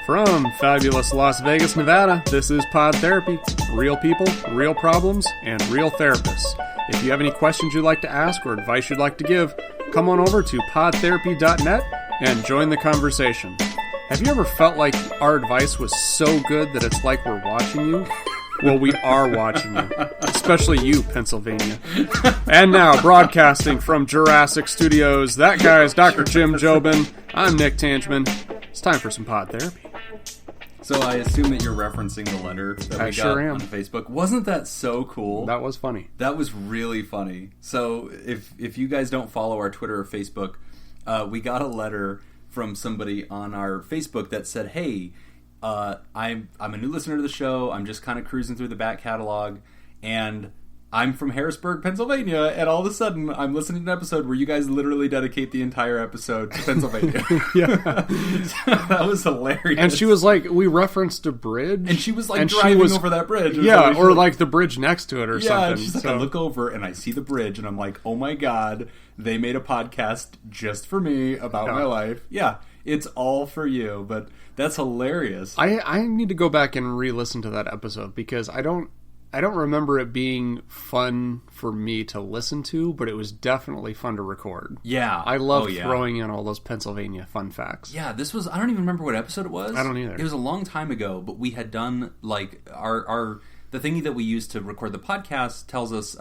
From fabulous Las Vegas, Nevada, this is Pod Therapy. Real people, real problems, and real therapists. If you have any questions you'd like to ask or advice you'd like to give, come on over to podtherapy.net and join the conversation. Have you ever felt like our advice was so good that it's like we're watching you? Well, we are watching you. Especially you, Pennsylvania. And now, broadcasting from Jurassic Studios, that guy is Dr. Jim Jobin. I'm Nick Tangeman. It's time for some Pod Therapy. So I assume that you're referencing the letter that we got on Facebook. Wasn't that so cool? That was funny. That was really funny. So if you guys don't follow our Twitter or Facebook, we got a letter from somebody on our Facebook that said, hey, I'm a new listener to the show. I'm just kind of cruising through the back catalog, and I'm from Harrisburg, Pennsylvania, and all of a sudden I'm listening to an episode where you guys literally dedicate the entire episode to Pennsylvania. Yeah. That was hilarious. And she was like, we referenced a bridge. And she was like driving over that bridge. Yeah, or like the bridge next to it or something. Yeah, she's like, I look over and I see the bridge and I'm like, oh my god, they made a podcast just for me about my life. Yeah, it's all for you, but that's hilarious. I need to go back and re-listen to that episode because I don't remember it being fun for me to listen to, but it was definitely fun to record. Yeah. I love throwing in all those Pennsylvania fun facts. Yeah, this was, I don't even remember what episode it was. I don't either. It was a long time ago, but we had done, like, the thingy that we use to record the podcast tells us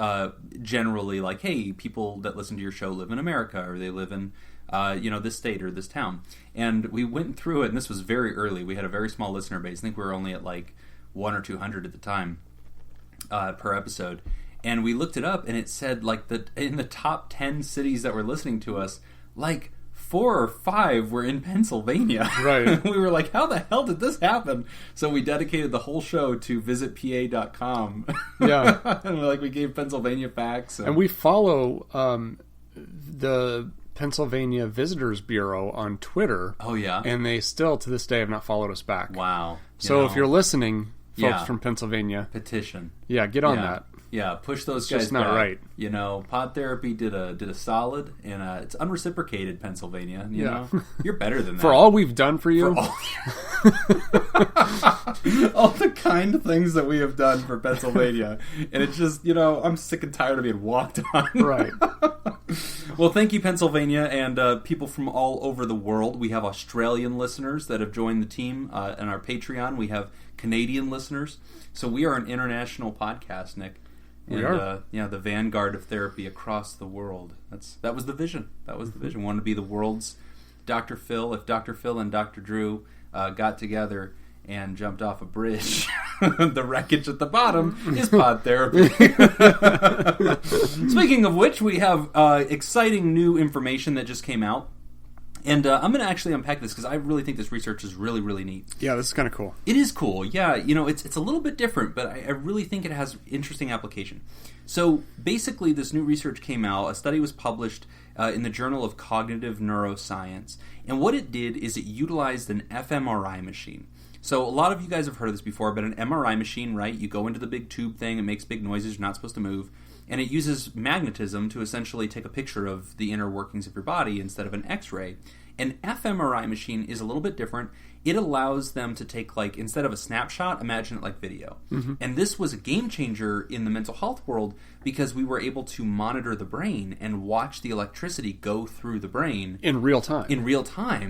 generally, like, hey, people that listen to your show live in America, or they live in, this state or this town. And we went through it, and this was very early. We had a very small listener base. I think we were only at, like, 100 or 200 at the time. Per episode, and we looked it up, and it said like in the top 10 cities that were listening to us, like 4 or 5 were in Pennsylvania. Right. We were like, how the hell did this happen? So we dedicated the whole show to visitpa.com. Yeah. And we gave Pennsylvania facts, and we follow the Pennsylvania Visitors Bureau on Twitter. Oh yeah, and they still to this day have not followed us back. Wow. So if you're listening, folks from Pennsylvania, petition. Yeah, get on that. Yeah, push those it's guys just not back. right. You know, Pod Therapy did a solid, and it's unreciprocated, Pennsylvania. You know, you're better than that. For all we've done for you, all the kind things that we have done for Pennsylvania, and it's just, I'm sick and tired of being walked on. Right. Well, thank you, Pennsylvania, and people from all over the world. We have Australian listeners that have joined the team on our Patreon. We have Canadian listeners. So we are an international podcast, Nick. We are. The vanguard of therapy across the world. That was the vision. That was the vision. We wanted to be the world's Dr. Phil. If Dr. Phil and Dr. Drew got together and jumped off a bridge, the wreckage at the bottom is Pod Therapy. Speaking of which, we have exciting new information that just came out. And I'm going to actually unpack this because I really think this research is really, really neat. Yeah, this is kind of cool. It is cool. Yeah, it's a little bit different, but I really think it has interesting application. So basically, this new research came out. A study was published in the Journal of Cognitive Neuroscience. And what it did is it utilized an fMRI machine. So a lot of you guys have heard of this before, but an MRI machine, right? You go into the big tube thing, it makes big noises, you're not supposed to move. And it uses magnetism to essentially take a picture of the inner workings of your body instead of an X-ray. An fMRI machine is a little bit different. It allows them to take, instead of a snapshot, imagine it like video. Mm-hmm. And this was a game changer in the mental health world because we were able to monitor the brain and watch the electricity go through the brain. In real time.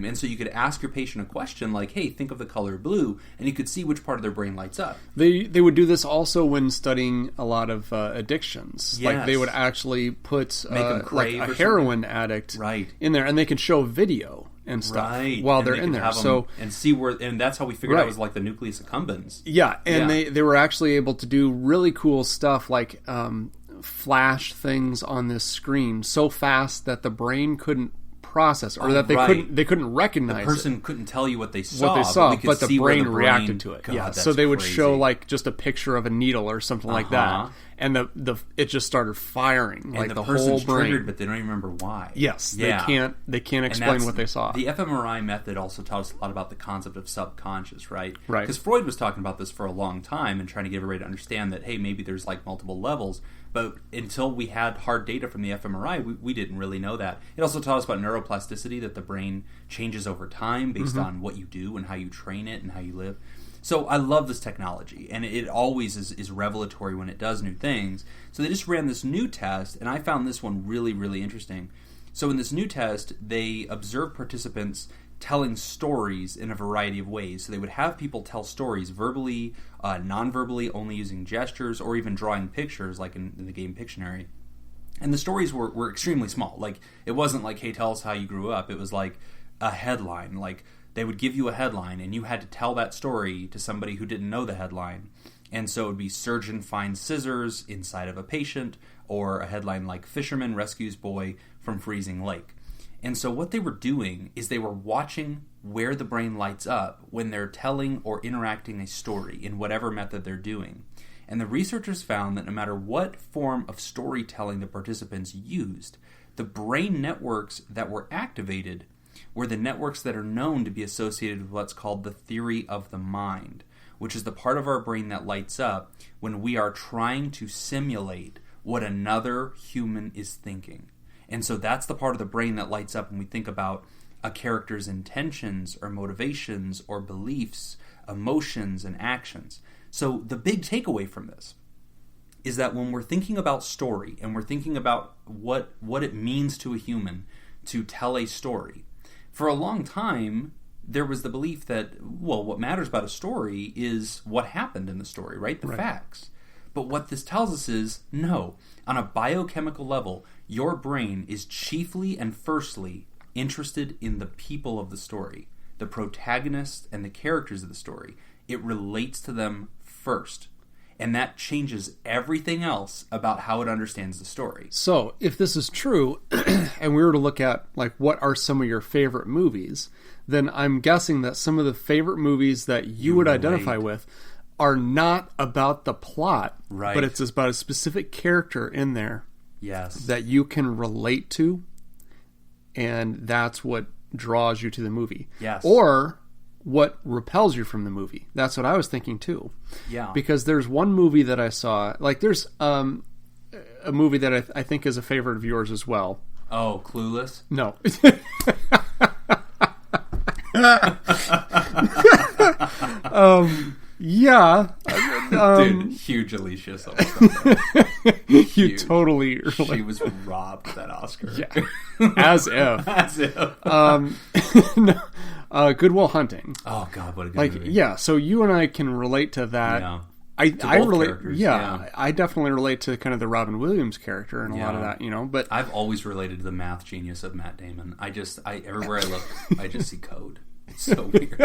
And so you could ask your patient a question like, hey, think of the color blue, and you could see which part of their brain lights up. They would do this also when studying a lot of addictions. Yes. Like they would actually put a heroin addict in there, and they could show video and stuff while they're in there. So and see where, and that's how we figured out it was like the nucleus accumbens. Yeah, and they were actually able to do really cool stuff like flash things on this screen so fast that the brain couldn't process, or that they couldn't recognize. The person it. Couldn't tell you what they saw, but the brain reacted to it. God, so they would show just a picture of a needle or something like that, and it just started firing, and the whole brain. Triggered, but they don't even remember why. Yes, they can't explain what they saw. The fMRI method also taught us a lot about the concept of subconscious, right? Right. Because Freud was talking about this for a long time and trying to get everybody to understand that, hey, maybe there's multiple levels. But until we had hard data from the fMRI, we didn't really know that. It also taught us about neuroplasticity, that the brain changes over time based on what you do and how you train it and how you live. So I love this technology, and it always is revelatory when it does new things. So they just ran this new test, and I found this one really, really interesting. So in this new test, they observed participants telling stories in a variety of ways. So they would have people tell stories verbally, non-verbally, only using gestures, or even drawing pictures, like in the game Pictionary. And the stories were extremely small. Like, it wasn't like, hey, tell us how you grew up. It was like a headline. Like, they would give you a headline, and you had to tell that story to somebody who didn't know the headline. And so it would be surgeon finds scissors inside of a patient, or a headline like fisherman rescues boy from freezing lake. And so what they were doing is they were watching where the brain lights up when they're telling or interacting a story in whatever method they're doing. And the researchers found that no matter what form of storytelling the participants used, the brain networks that were activated were the networks that are known to be associated with what's called the theory of the mind, which is the part of our brain that lights up when we are trying to simulate what another human is thinking. And so that's the part of the brain that lights up when we think about a character's intentions or motivations or beliefs, emotions, and actions. So the big takeaway from this is that when we're thinking about story and we're thinking about what it means to a human to tell a story, for a long time, there was the belief that, well, what matters about a story is what happened in the story, right? The facts. But what this tells us is, no, on a biochemical level, your brain is chiefly and firstly interested in the people of the story, the protagonists and the characters of the story. It relates to them first. And that changes everything else about how it understands the story. So, if this is true, and we were to look at, like, what are some of your favorite movies, then I'm guessing that some of the favorite movies that you would identify with are not about the plot, right? But it's about a specific character in there, yes, that you can relate to, and that's what draws you to the movie. Yes. Or what repels you from the movie. That's what I was thinking too. Yeah. Because there's one movie that I saw, like there's a movie that I think is a favorite of yours as well. Oh, Clueless? No. Yeah. Dude, huge Alicia You totally... She was robbed of that Oscar. Yeah. As if. As if. No. Good Will Hunting. Oh, God, what a good movie. Yeah, so you and I can relate to that. Yeah. I relate. Yeah, I definitely relate to kind of the Robin Williams character and a lot of that, you know. But I've always related to the math genius of Matt Damon. Everywhere I look, I just see code. It's so weird.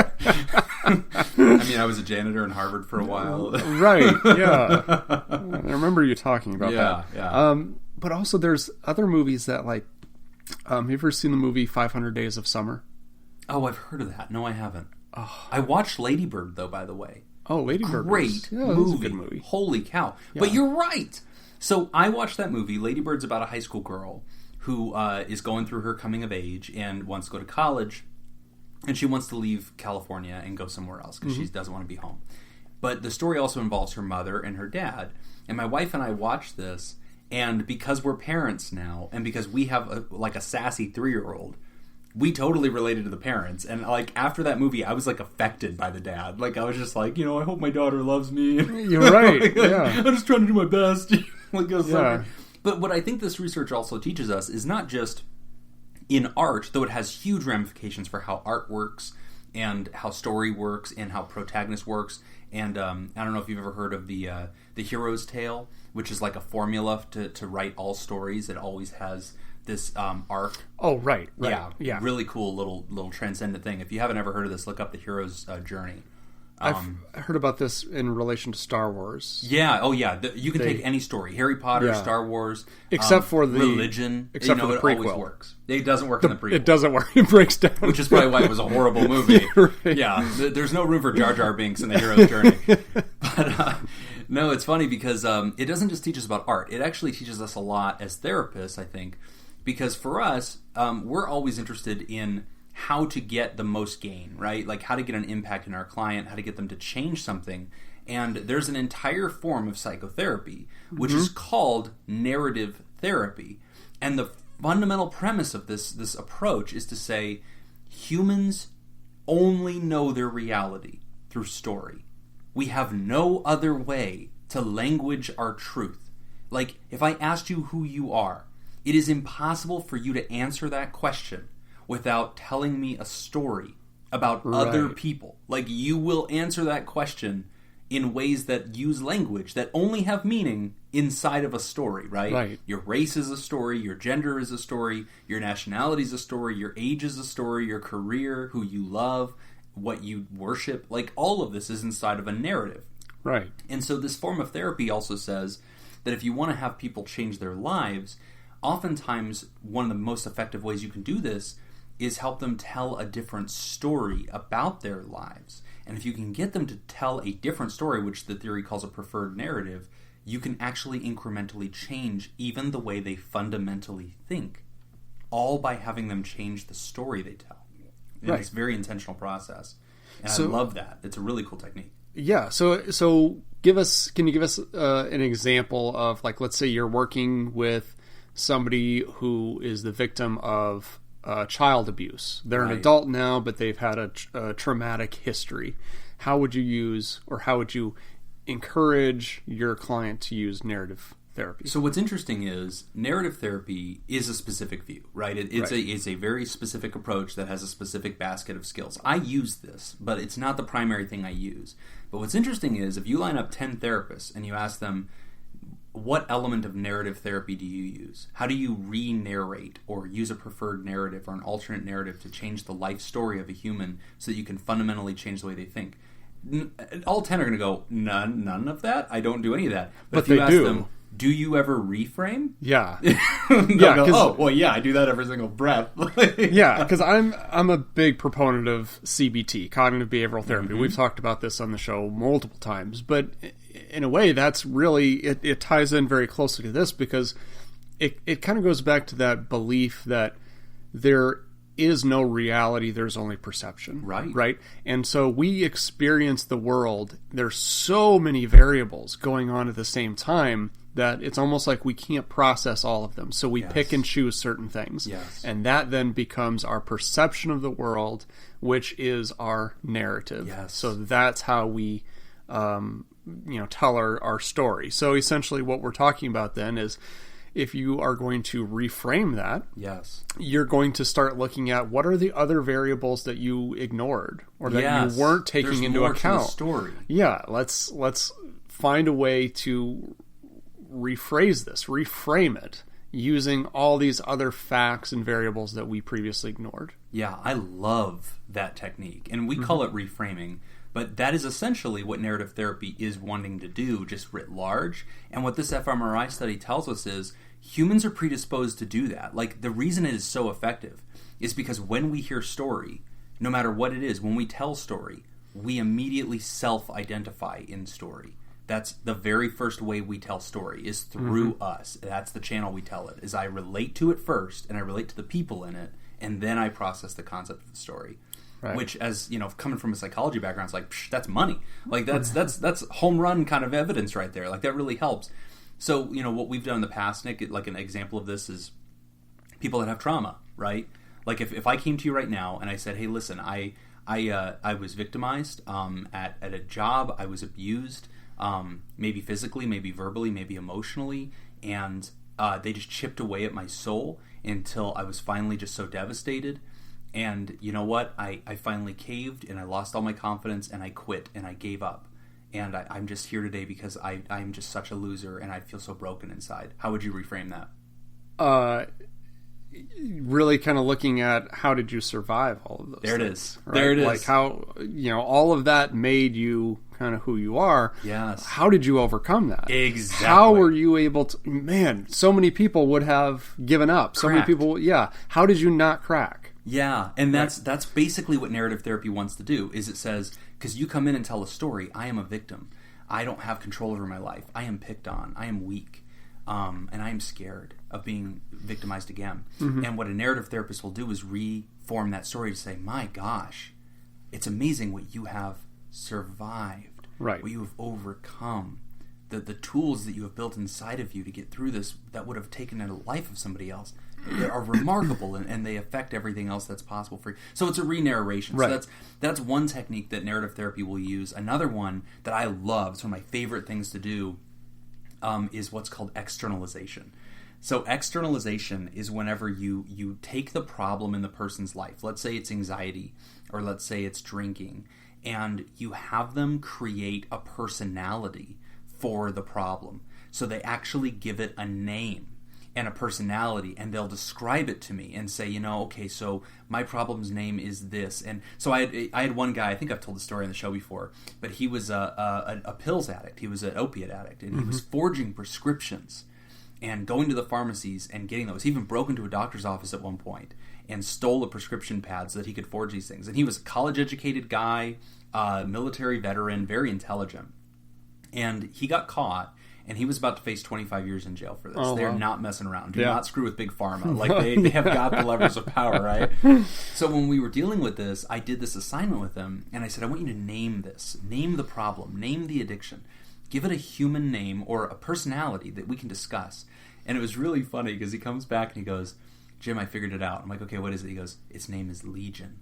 I mean, I was a janitor in Harvard for a while. Right, yeah. I remember you talking about that. Yeah. But also there's other movies that, like, have you ever seen the movie 500 Days of Summer? Oh, I've heard of that. No, I haven't. Oh. I watched Lady Bird, though, by the way. Oh, Lady Bird. Great movie. Good movie. Holy cow. Yeah. But you're right. So I watched that movie. Lady Bird's about a high school girl who is going through her coming of age and wants to go to college. And she wants to leave California and go somewhere else because she doesn't want to be home. But the story also involves her mother and her dad. And my wife and I watched this, and because we're parents now, and because we have a sassy 3-year-old, we totally related to the parents. And like after that movie, I was like affected by the dad. Like I was just like, I hope my daughter loves me. You're right. Yeah. I'm just trying to do my best. But what I think this research also teaches us is not just in art, though it has huge ramifications for how art works and how story works and how protagonist works. And I don't know if you've ever heard of the hero's tale, which is like a formula to write all stories. It always has this arc. Oh, right. Yeah. Really cool little transcendent thing. If you haven't ever heard of this, look up the hero's journey. I've heard about this in relation to Star Wars. Yeah. Oh, yeah. You can take any story, Harry Potter, Star Wars, except for the religion. Except for the prequel. It always works. It doesn't work in the prequel. It doesn't work. It breaks down. Which is probably why it was a horrible movie. Right. Yeah. There's no room for Jar Jar Binks in the hero's journey. But no, it's funny because it doesn't just teach us about art. It actually teaches us a lot as therapists, I think, because for us, we're always interested in how to get the most gain, right? Like how to get an impact in our client, how to get them to change something. And there's an entire form of psychotherapy, which is called narrative therapy. And the fundamental premise of this approach is to say humans only know their reality through story. We have no other way to language our truth. Like, if I asked you who you are, it is impossible for you to answer that question without telling me a story about other people. Like, you will answer that question in ways that use language that only have meaning inside of a story, right? Your race is a story, your gender is a story, your nationality is a story, your age is a story, your career, who you love, what you worship. Like, all of this is inside of a narrative. Right. And so this form of therapy also says that if you want to have people change their lives, oftentimes one of the most effective ways you can do this is help them tell a different story about their lives. And if you can get them to tell a different story, which the theory calls a preferred narrative, you can actually incrementally change even the way they fundamentally think, all by having them change the story they tell. And it's a very intentional process. And I love that. It's a really cool technique. Yeah. So can you give us an example of, like, let's say you're working with somebody who is the victim of child abuse. They're an adult now, but they've had a traumatic history. How would you encourage your client to use narrative therapy? So what's interesting is narrative therapy is a specific view, right? It's a very specific approach that has a specific basket of skills. I use this, but it's not the primary thing I use. But what's interesting is if you line up 10 therapists and you ask them, what element of narrative therapy do you use? How do you re-narrate or use a preferred narrative or an alternate narrative to change the life story of a human so that you can fundamentally change the way they think? All 10 are going to go, none of that? I don't do any of that. But if you ask them, do you ever reframe? Yeah. I do that every single breath. Yeah, because I'm a big proponent of CBT, cognitive behavioral therapy. We've talked about this on the show multiple times, but in a way, that's really, it ties in very closely to this because it kind of goes back to that belief that there is no reality, there's only perception. Right? And so we experience the world, there's so many variables going on at the same time that it's almost like we can't process all of them. So we pick and choose certain things. And that then becomes our perception of the world, which is our narrative. So that's how we tell our story. So essentially what we're talking about then is if you are going to reframe that, you're going to start looking at what are the other variables that you ignored or that you weren't taking into account. To the story. Yeah, let's find a way to rephrase this, reframe it, using all these other facts and variables that we previously ignored. Yeah, I love that technique. And we call it reframing. But that is essentially what narrative therapy is wanting to do, just writ large. And what this fMRI study tells us is humans are predisposed to do that. Like, the reason it is so effective is because when we hear story, no matter what it is, when we tell story, we immediately self-identify in story. That's the very first way we tell story, is through us. That's the channel we tell it, is I relate to it first, and I relate to the people in it, and then I process the concept of the story. Which, as you know, coming from a psychology background, it's like, that's money. Like, that's home run kind of evidence right there. Like, that really helps. So, what we've done in the past, Nick, like an example of this is people that have trauma, right? Like, if I came to you right now and I said, hey, listen, I was victimized at a job, I was abused, maybe physically, maybe verbally, maybe emotionally, and they just chipped away at my soul until I was finally just so devastated. And you know what? I finally caved and I lost all my confidence and I quit and I gave up. And I'm just here today because I'm just such a loser and I feel so broken inside. How would you reframe that? Really kind of looking at how did you survive all of those things. There it is. Right? There it is. Like how, all of that made you kind of who you are. Yes. How did you overcome that? Exactly. How were you able to, man, so many people would have given up. So many people, How did you not crack? Yeah, and that's basically what narrative therapy wants to do, is it says, because you come in and tell a story, I am a victim. I don't have control over my life. I am picked on. I am weak. And I am scared of being victimized again. And what a narrative therapist will do is reform that story to say, my gosh, it's amazing what you have survived. Right. What you have overcome. the tools that you have built inside of you to get through this that would have taken a life of somebody else are remarkable, and they affect everything else that's possible for you. So it's a re-narration. Right. So that's one technique that narrative therapy will use. Another one that I love, it's one of my favorite things to do, is what's called externalization. So externalization is whenever you take the problem in the person's life. Let's say it's anxiety, or let's say it's drinking, and you have them create a personality for the problem. So they actually give it a name and a personality, and they'll describe it to me and say, okay, so my problem's name is this. And so I had one guy, I think I've told the story on the show before, but he was a pills addict. He was an opiate addict, and he was forging prescriptions and going to the pharmacies and getting those. He even broke into a doctor's office at one point and stole a prescription pad so that he could forge these things. And he was a college-educated guy, military veteran, very intelligent. And he got caught, and he was about to face 25 years in jail for this. Oh, They're wow. not messing around. Do not screw with Big Pharma. Like, they have got the levers of power, right? So when we were dealing with this, I did this assignment with him, and I said, I want you to name this. Name the problem. Name the addiction. Give it a human name or a personality that we can discuss. And it was really funny because he comes back and he goes, Jim, I figured it out. I'm like, okay, what is it? He goes, its name is Legion.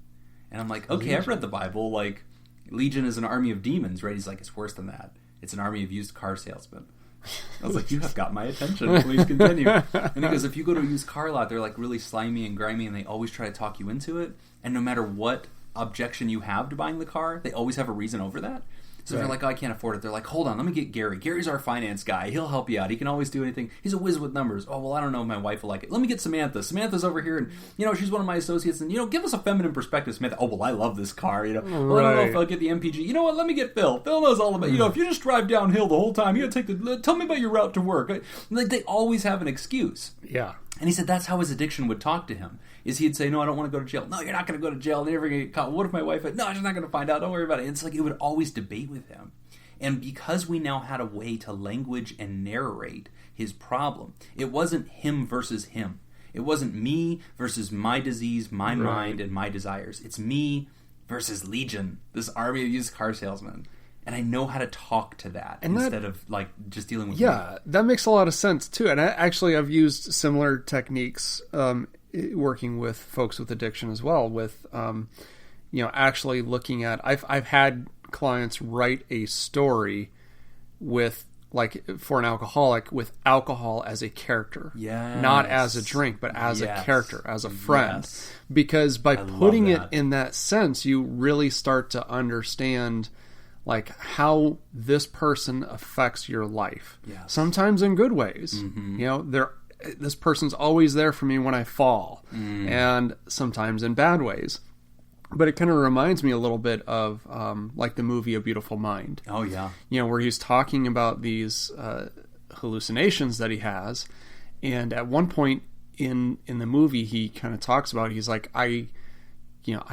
And I'm like, okay, I've read the Bible. Like, Legion is an army of demons, right? He's like, it's worse than that. It's an army of used car salesmen. I was like, you have got my attention. Please continue. And he goes, if you go to a used car lot, they're like really slimy and grimy, and they always try to talk you into it. And no matter what objection you have to buying the car, they always have a reason over that. So if you're like, oh, I can't afford it, they're like, hold on, let me get Gary. Gary's our finance guy. He'll help you out. He can always do anything. He's a whiz with numbers. Oh, well, I don't know if my wife will like it. Let me get Samantha. Samantha's over here, and, she's one of my associates, and, give us a feminine perspective, Samantha. Oh, well, I love this car, Well, I don't know if I'll get the MPG. You know what? Let me get Phil. Phil knows all about, if you just drive downhill the whole time, you gotta take tell me about your route to work. Like, they always have an excuse. Yeah. And he said that's how his addiction would talk to him. Is he'd say, no, I don't want to go to jail. No, you're not going to go to jail. You're never going to get caught. What if my wife... No, she's not going to find out. Don't worry about it. It's like it would always debate with him. And because we now had a way to language and narrate his problem, it wasn't him versus him. It wasn't me versus my disease, my mind, and my desires. It's me versus Legion, this army of used car salesmen. And I know how to talk to that instead of like just dealing with me. That makes a lot of sense too. And I've used similar techniques working with folks with addiction as well. With actually looking at I've had clients write a story with for an alcoholic with alcohol as a character, not as a drink, but as a character, as a friend. Because by putting it in that sense, you really start to understand how this person affects your life. Sometimes in good ways. This person's always there for me when I fall, and sometimes in bad ways. But it kind of reminds me a little bit of the movie A Beautiful Mind. Oh, yeah. Where he's talking about these hallucinations that he has. And at one point in the movie, he kind of talks about, he's like, I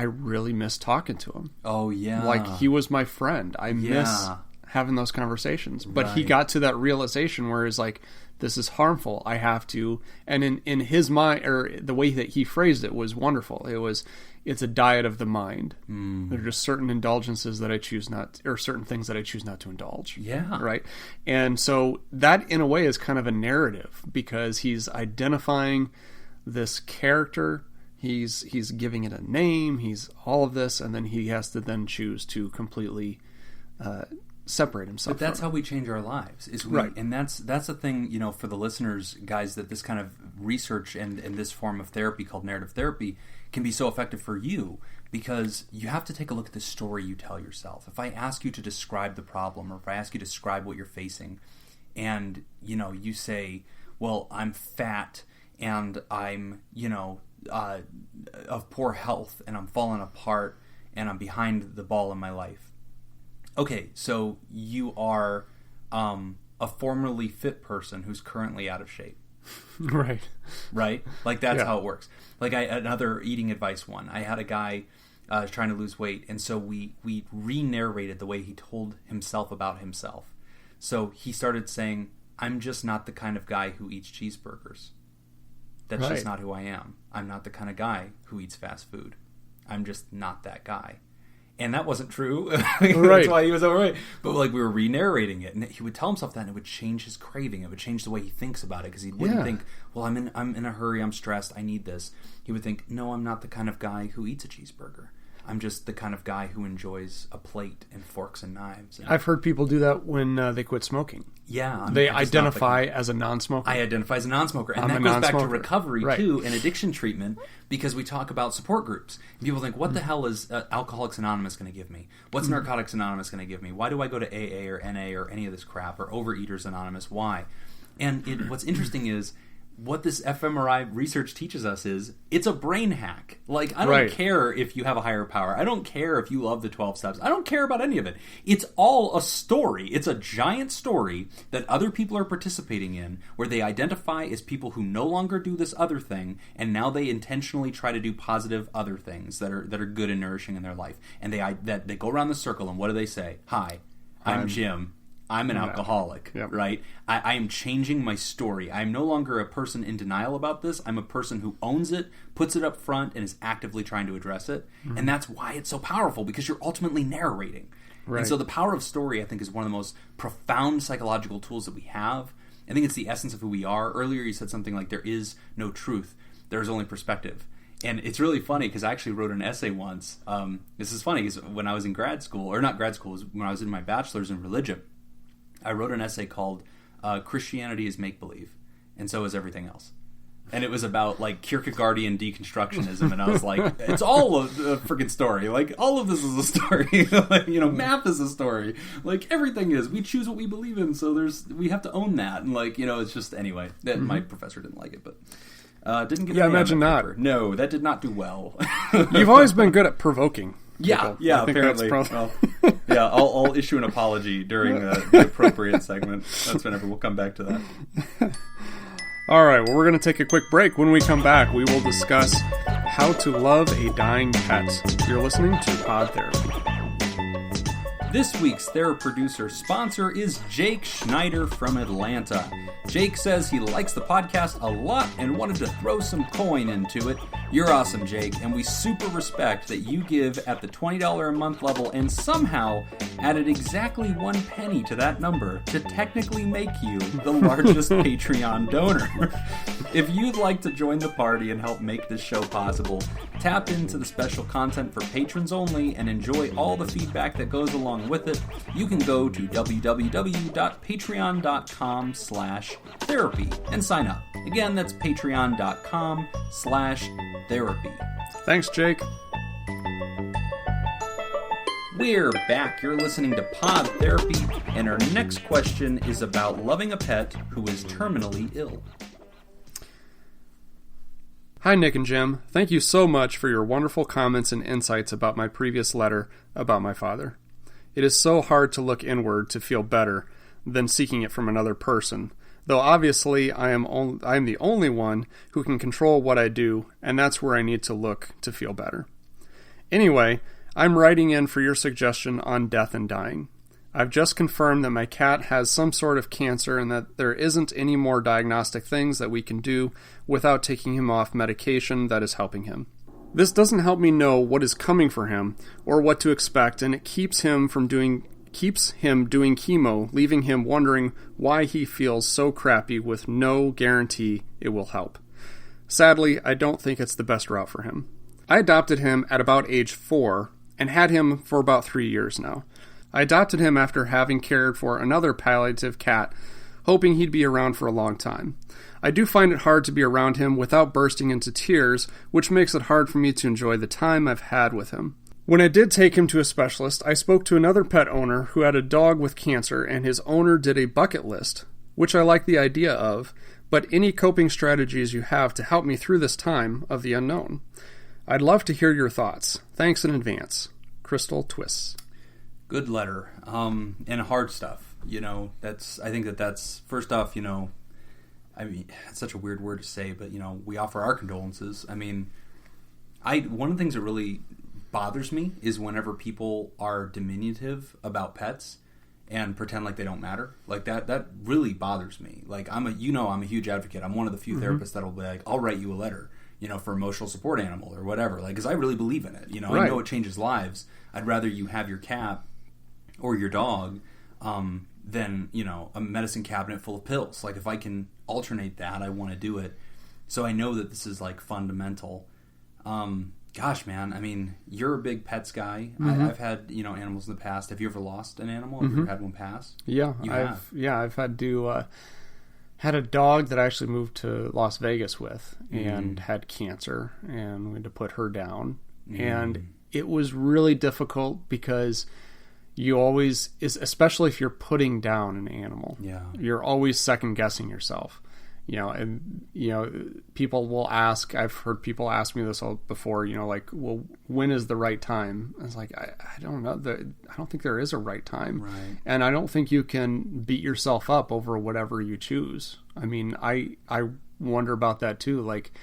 really miss talking to him. Oh, yeah. He was my friend. I miss having those conversations. But he got to that realization where he's like, this is harmful. I have to. And in his mind, or the way that he phrased it was wonderful. It's a diet of the mind. There are just certain indulgences that I choose not, or certain things that I choose not to indulge. Yeah. Right? And so that, in a way, is kind of a narrative, because he's identifying this character, he's giving it a name, he's all of this, and then he has to then choose to completely separate himself. But that's how we change our lives. Right. And that's the thing, for the listeners, guys, that this kind of research and this form of therapy called narrative therapy can be so effective for you, because you have to take a look at the story you tell yourself. If I ask you to describe the problem, or if I ask you to describe what you're facing, and, you say, well, I'm fat, and I'm, of poor health, and I'm falling apart, and I'm behind the ball in my life. Okay, so you are a formerly fit person who's currently out of shape. Right. That's how it works. Another eating advice one. I had a guy trying to lose weight, and so we re-narrated the way he told himself about himself. So he started saying, I'm just not the kind of guy who eats cheeseburgers. That's just not who I am. I'm not the kind of guy who eats fast food. I'm just not that guy. And that wasn't true. Right. That's why he was overweight. But like we were re-narrating it, and he would tell himself that, and it would change his craving. It would change the way he thinks about it, because he wouldn't think, well, I'm in a hurry, I'm stressed, I need this. He would think, no, I'm not the kind of guy who eats a cheeseburger. I'm just the kind of guy who enjoys a plate and forks and knives. And I've heard people do that when they quit smoking. Yeah. They identify as a non-smoker. I identify as a non-smoker. And I'm that a goes back to non-smoker. recovery, Right. too, and addiction treatment, because we talk about support groups. And people think, what the hell is Alcoholics Anonymous going to give me? What's Narcotics Anonymous going to give me? Why do I go to AA or NA or any of this crap, or Overeaters Anonymous? Why? And what's interesting is, what this fMRI research teaches us is it's a brain hack. Like, I don't care if you have a higher power. I don't care if you love the 12 steps. I don't care about any of it. It's all a story. It's a giant story that other people are participating in, where they identify as people who no longer do this other thing, and now they intentionally try to do positive other things that are good and nourishing in their life. And they go around the circle, and what do they say? Hi, I'm Jim. I'm an alcoholic, right? I am changing my story. I'm no longer a person in denial about this. I'm a person who owns it, puts it up front, and is actively trying to address it. Mm-hmm. And that's why it's so powerful, because you're ultimately narrating. Right. And so the power of story, I think, is one of the most profound psychological tools that we have. I think it's the essence of who we are. Earlier you said something like, there is no truth. There is only perspective. And it's really funny, because I actually wrote an essay once. This is funny, because when I was in grad school, or not grad school, it was when I was in my bachelor's in religion, I wrote an essay called Christianity is Make-Believe, and so is everything else. And it was about, like, Kierkegaardian deconstructionism, and I was like, it's all a freaking story. Like, all of this is a story. Like, math is a story. Like, everything is. We choose what we believe in, so we have to own that. And, like, it's just, anyway, my professor didn't like it, but didn't get I imagine not. Paper. No, that did not do well. You've always been good at provoking. Yeah, apparently. I'll issue an apology during the appropriate segment. That's whenever we'll come back to that. All right, well, we're going to take a quick break. When we come back, we will discuss how to love a dying pet. You're listening to Pod Therapy. This week's Theraproducer sponsor is Jake Schneider from Atlanta. Jake says he likes the podcast a lot and wanted to throw some coin into it. You're awesome, Jake, and we super respect that you give at the $20 a month level and somehow added exactly 1 penny to that number to technically make you the largest Patreon donor. If you'd like to join the party and help make this show possible, tap into the special content for patrons only and enjoy all the feedback that goes along with it. You can go to www.patreon.com/therapy and sign up. Again, that's patreon.com/therapy. Thanks, Jake. We're back. You're listening to Pod Therapy, and our next question is about loving a pet who is terminally ill. Hi, Nick and Jim. Thank you so much for your wonderful comments and insights about my previous letter about my father. It is so hard to look inward to feel better than seeking it from another person, though obviously I am the only one who can control what I do, and that's where I need to look to feel better. Anyway, I'm writing in for your suggestion on death and dying. I've just confirmed that my cat has some sort of cancer and that there isn't any more diagnostic things that we can do without taking him off medication that is helping him. This doesn't help me know what is coming for him or what to expect, and it keeps him doing chemo, leaving him wondering why he feels so crappy with no guarantee it will help. Sadly, I don't think it's the best route for him. I adopted him at about age 4 and had him for about 3 years now. I adopted him after having cared for another palliative cat, hoping he'd be around for a long time. I do find it hard to be around him without bursting into tears, which makes it hard for me to enjoy the time I've had with him. When I did take him to a specialist, I spoke to another pet owner who had a dog with cancer, and his owner did a bucket list, which I like the idea of, but any coping strategies you have to help me through this time of the unknown. I'd love to hear your thoughts. Thanks in advance. Crystal Twists. Good letter. And hard stuff. I think that's first off, I mean, it's such a weird word to say, but, we offer our condolences. I mean, one of the things that really bothers me is whenever people are diminutive about pets and pretend like they don't matter. Like that really bothers me. Like I'm a huge advocate. I'm one of the few therapists that'll be like, I'll write you a letter. for emotional support animal or whatever. Like, because I really believe in it. Right. I know it changes lives. I'd rather you have your cat or your dog than, a medicine cabinet full of pills. Like, if I can alternate that, I want to do it. So I know that this is, like, fundamental. Gosh, man, I mean, you're a big pets guy. Mm-hmm. I've had, animals in the past. Have you ever lost an animal? Have you ever had one pass? Yeah, I've had to had a dog that I actually moved to Las Vegas with and had cancer, and we had to put her down. And it was really difficult because you always, especially if you're putting down an animal, you're always second guessing yourself. People will ask, I've heard people ask me this all before, like, well, when is the right time? I was like, I don't know. I don't think there is a right time. Right. And I don't think you can beat yourself up over whatever you choose. I mean, I wonder about that too. Like,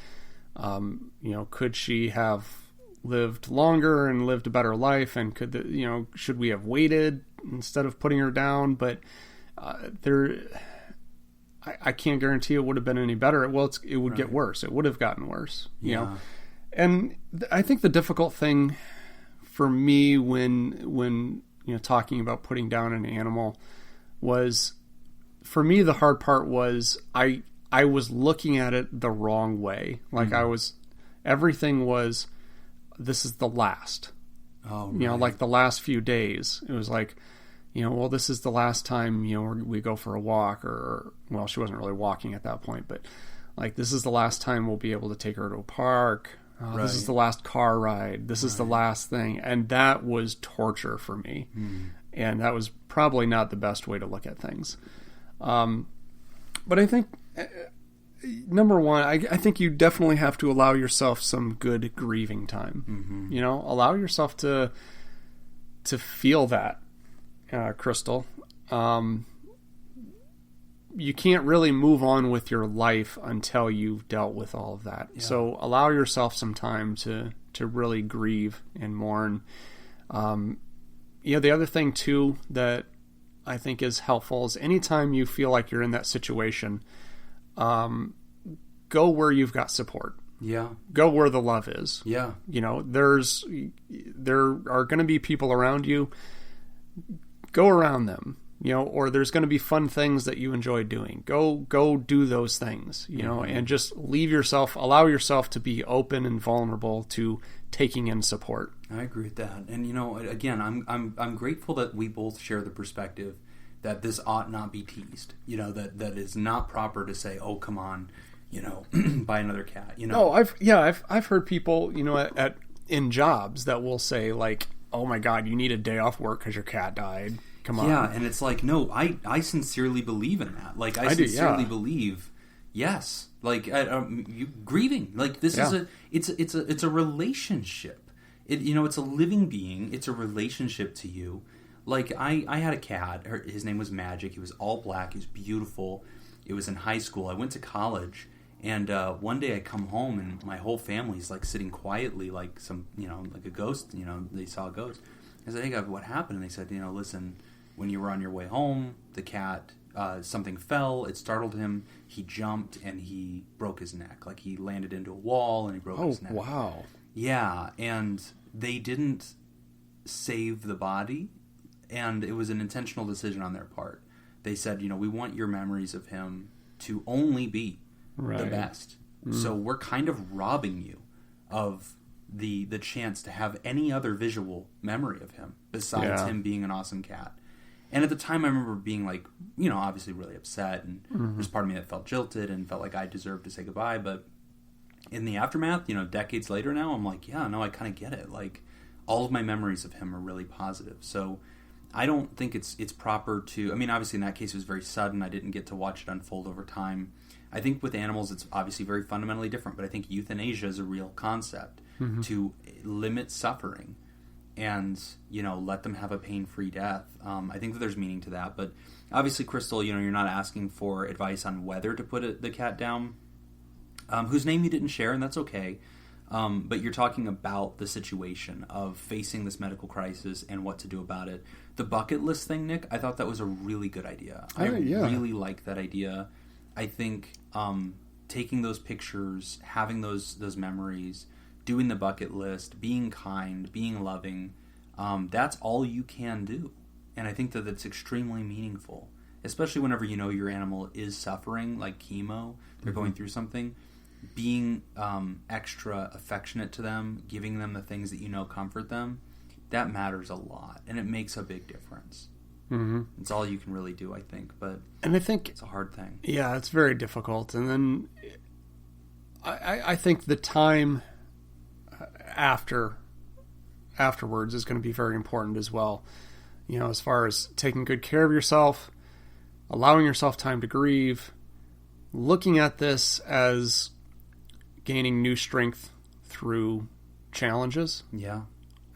could she have lived longer and lived a better life? And should we have waited instead of putting her down? But I can't guarantee it would have been any better. Well, it would get worse. It would have gotten worse, you know? And I think the difficult thing for me when talking about putting down an animal was, for me, the hard part was I was looking at it the wrong way. Like everything was, this is the last. Oh, right. Like the last few days. It was like, well, this is the last time, we go for a walk, or, well, she wasn't really walking at that point, but like, this is the last time we'll be able to take her to a park. Right. This is the last car ride. This is the last thing. And that was torture for me. And that was probably not the best way to look at things. But I think, number one, I think you definitely have to allow yourself some good grieving time. Allow yourself to feel that. Crystal, you can't really move on with your life until you've dealt with all of that. Yeah. So allow yourself some time to really grieve and mourn. The other thing too that I think is helpful is anytime you feel like you're in that situation, go where you've got support. Yeah. Go where the love is. Yeah. There are going to be people around you. Go around them, or there's going to be fun things that you enjoy doing. Go do those things, and just allow yourself to be open and vulnerable to taking in support. I agree with that. And, again, I'm grateful that we both share the perspective that this ought not be teased, that is not proper to say, oh, come on, buy another cat, No, I've heard people, in jobs that will say, like, oh my God, you need a day off work because your cat died. Come on. Yeah, and it's like, no, I sincerely believe in that. Like, I sincerely believe, yes. Like, you grieving. Like, this is it's a relationship. It's a living being. It's a relationship to you. Like, I had a cat. His name was Magic. He was all black. He was beautiful. It was in high school. I went to college. And one day I come home and my whole family's like sitting quietly, like some, like a ghost, they saw a ghost. I said, hey, God, what happened? And they said, listen, when you were on your way home, the cat, something fell, it startled him, he jumped and he broke his neck. Like he landed into a wall and he broke his neck. Oh, wow. Yeah, and they didn't save the body, and it was an intentional decision on their part. They said, we want your memories of him to only be the best. So we're kind of robbing you of the chance to have any other visual memory of him besides him being an awesome cat. And at the time I remember being like, obviously really upset, and there's part of me that felt jilted and felt like I deserved to say goodbye. But in the aftermath, decades later now, I'm like, yeah, no, I kind of get it. Like, all of my memories of him are really positive. So I don't think it's proper to, obviously in that case it was very sudden. I didn't get to watch it unfold over time. I think with animals, it's obviously very fundamentally different, but I think euthanasia is a real concept to limit suffering and, let them have a pain-free death. I think that there's meaning to that, but obviously, Crystal, you're not asking for advice on whether to put the cat down, whose name you didn't share, and that's okay. But you're talking about the situation of facing this medical crisis and what to do about it. The bucket list thing, Nick, I thought that was a really good idea. I really like that idea. I think taking those pictures, having those memories, doing the bucket list, being kind, being loving, that's all you can do. And I think that that's extremely meaningful, especially whenever you know your animal is suffering, like chemo, they're going through something. Being extra affectionate to them, giving them the things that you know comfort them, that matters a lot, and it makes a big difference. Mm-hmm. It's all you can really do, I think. And I think it's a hard thing. Yeah, it's very difficult. And then I think the time afterwards is going to be very important as well. You know, as far as taking good care of yourself, allowing yourself time to grieve, looking at this as gaining new strength through challenges. Yeah.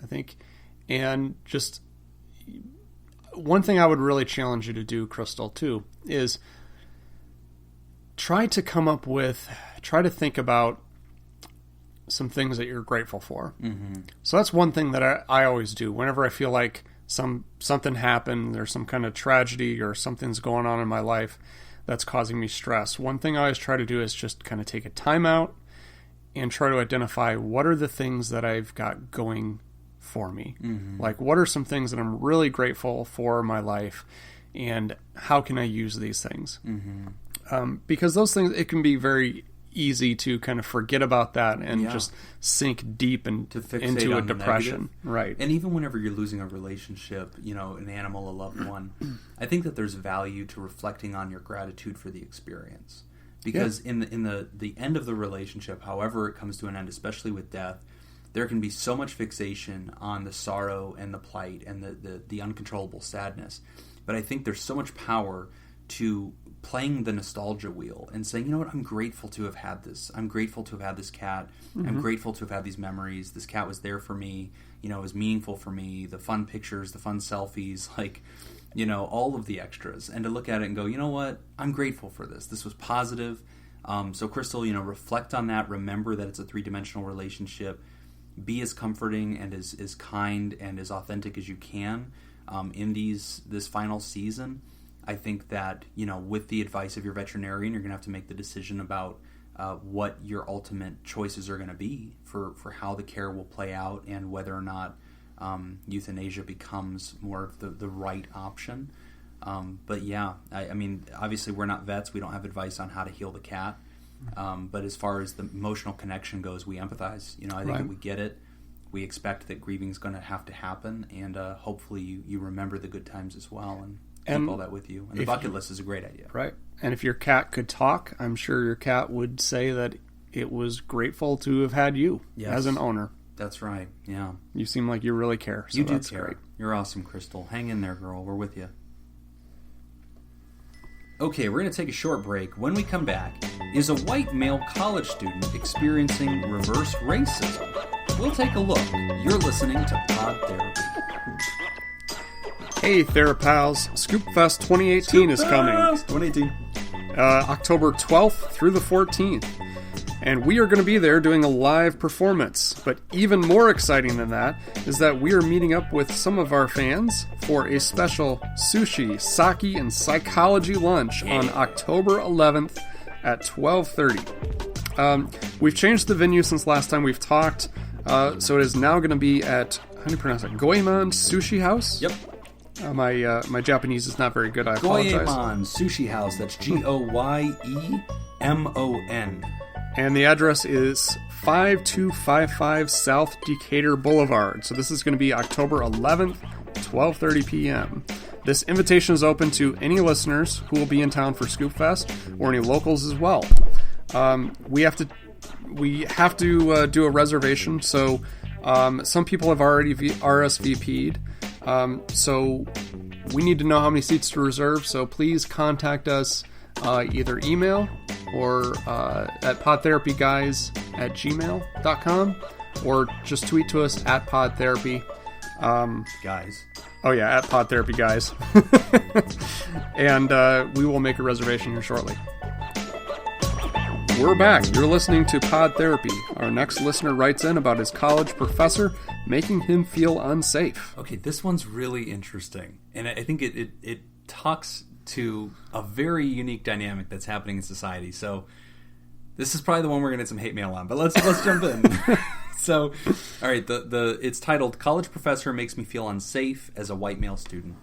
I think. And just one thing I would really challenge you to do, Crystal, too, is try to think about some things that you're grateful for. Mm-hmm. So that's one thing that I always do. Whenever I feel like something happened, there's some kind of tragedy or something's going on in my life that's causing me stress, one thing I always try to do is just kind of take a time out and try to identify what are the things that I've got going for me. Mm-hmm. Like, what are some things that I'm really grateful for in my life, and how can I use these things? Mm-hmm. Because those things, it can be very easy to kind of forget about that and just sink deep into a depression. Right. And even whenever you're losing a relationship, you know, an animal, a loved one, I think that there's value to reflecting on your gratitude for the experience. Because in the end of the relationship, however it comes to an end, especially with death, there can be so much fixation on the sorrow and the plight and the uncontrollable sadness. But I think there's so much power to playing the nostalgia wheel and saying, you know what, I'm grateful to have had this. I'm grateful to have had this cat. Mm-hmm. I'm grateful to have had these memories. This cat was there for me. You know, it was meaningful for me. The fun pictures, the fun selfies, like, you know, all of the extras. And to look at it and go, you know what, I'm grateful for this. This was positive. So Crystal, you know, reflect on that. Remember that it's a three-dimensional relationship. Be as comforting and as kind and as authentic as you can in this final season. I think that, you know, with the advice of your veterinarian, you're going to have to make the decision about what your ultimate choices are going to be for how the care will play out and whether or not euthanasia becomes more of the right option. But yeah, I mean, obviously we're not vets. We don't have advice on how to heal the cat. But as far as the emotional connection goes, we empathize. You know, I think that we get it. We expect that grieving is going to have to happen, and hopefully you remember the good times as well and keep all that with you. And the bucket list is a great idea. Right. And if your cat could talk, I'm sure your cat would say that it was grateful to have had you as an owner. That's right, yeah. You seem like you really care, so that's care. Great. You're awesome, Crystal. Hang in there, girl. We're with you. Okay, we're going to take a short break. When we come back, is a white male college student experiencing reverse racism? We'll take a look. You're listening to Pod Therapy. Hey, TheraPals. ScoopFest 2018 is coming. 2018. October 12th through the 14th. And we are going to be there doing a live performance. But even more exciting than that is that we are meeting up with some of our fans for a special sushi, sake, and psychology lunch on October 11th at 12:30. We've changed the venue since last time we've talked. So it is now going to be at, how do you pronounce it? Goemon Sushi House? Yep. My Japanese is not very good. I apologize. Goemon Sushi House. That's Goyemon. And the address is 5255 South Decatur Boulevard. So this is going to be October 11th, 12:30 p.m. This invitation is open to any listeners who will be in town for ScoopFest or any locals as well. We have to do a reservation. So some people have already RSVP'd. So we need to know how many seats to reserve. So please contact us either email or at PodTherapyGuys@gmail.com, or just tweet to us at PodTherapy. Guys. Oh yeah, at PodTherapyGuys. And we will make a reservation here shortly. We're back. You're listening to Pod Therapy. Our next listener writes in about his college professor making him feel unsafe. Okay, this one's really interesting. And I think it talks to a very unique dynamic that's happening in society. So This is probably the one we're going to get some hate mail on, but let's jump in. So, all right, it's titled, College Professor Makes Me Feel Unsafe as a White Male Student.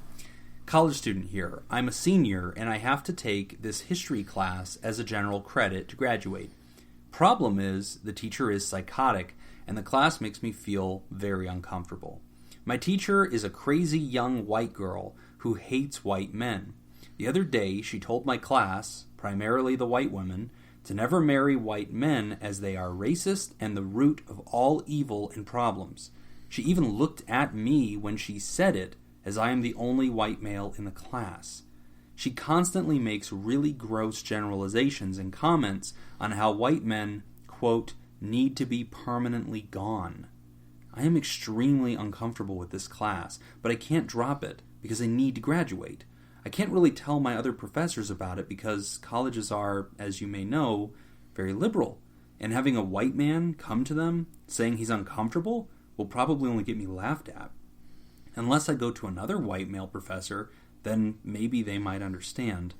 College student here. I'm a senior, and I have to take this history class as a general credit to graduate. Problem is, the teacher is psychotic, and the class makes me feel very uncomfortable. My teacher is a crazy young white girl who hates white men. The other day, she told my class, primarily the white women, to never marry white men as they are racist and the root of all evil and problems. She even looked at me when she said it, as I am the only white male in the class. She constantly makes really gross generalizations and comments on how white men, quote, need to be permanently gone. I am extremely uncomfortable with this class, but I can't drop it because I need to graduate. I can't really tell my other professors about it because colleges are, as you may know, very liberal, and having a white man come to them saying he's uncomfortable will probably only get me laughed at. Unless I go to another white male professor, then maybe they might understand.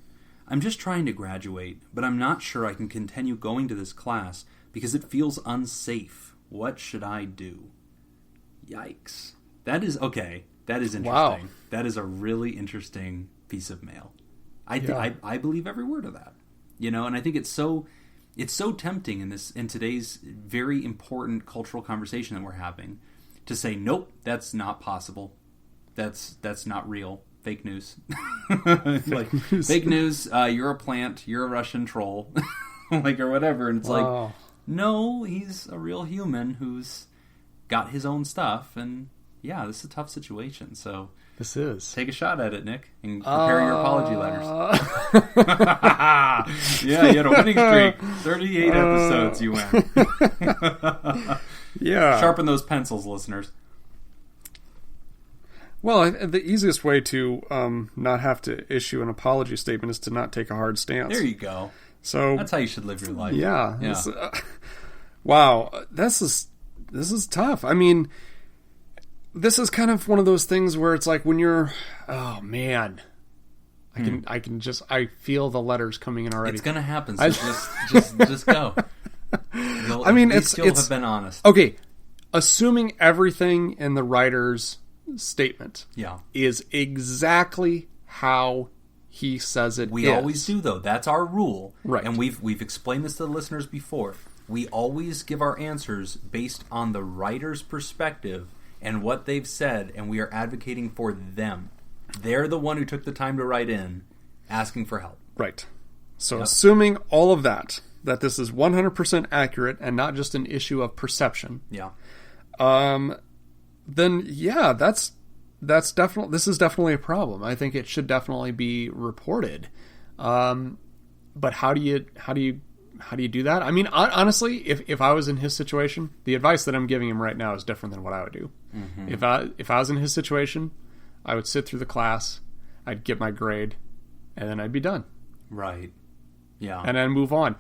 I'm just trying to graduate, but I'm not sure I can continue going to this class because it feels unsafe. What should I do? Yikes. That is interesting. Wow. That is a really interesting piece of mail. I believe every word of that. And I think it's so tempting in today's very important cultural conversation that we're having to say, nope, that's not possible. That's not real. Fake news. Fake news, you're a plant, you're a Russian troll, or whatever. And it's like, no, he's a real human who's got his own stuff. And yeah, this is a tough situation. So this is. Take a shot at it, Nick, and prepare your apology letters. Yeah, you had a winning streak. 38 episodes you went. Yeah. Sharpen those pencils, listeners. Well, the easiest way to not have to issue an apology statement is to not take a hard stance. There you go. So that's how you should live your life. Yeah. Wow. This is tough. I mean, this is kind of one of those things where it's like when you're, oh man, I feel the letters coming in already. It's gonna happen. So just go. I mean, it's have been honest. Okay, assuming everything in the writer's statement is exactly how he says it. We always do, though. That's our rule, right? And we've explained this to the listeners before. We always give our answers based on the writer's perspective and what they've said, and we are advocating for them. They're the one who took the time to write in, asking for help. Right. So assuming all of that this is 100% accurate and not just an issue of perception. Yeah. Then that's definitely, this is definitely a problem. I think it should definitely be reported. But how do you do that? I mean, honestly, if I was in his situation, the advice that I'm giving him right now is different than what I would do. Mm-hmm. If I was in his situation, I would sit through the class, I'd get my grade, and then I'd be done. Right. Yeah. And then move on.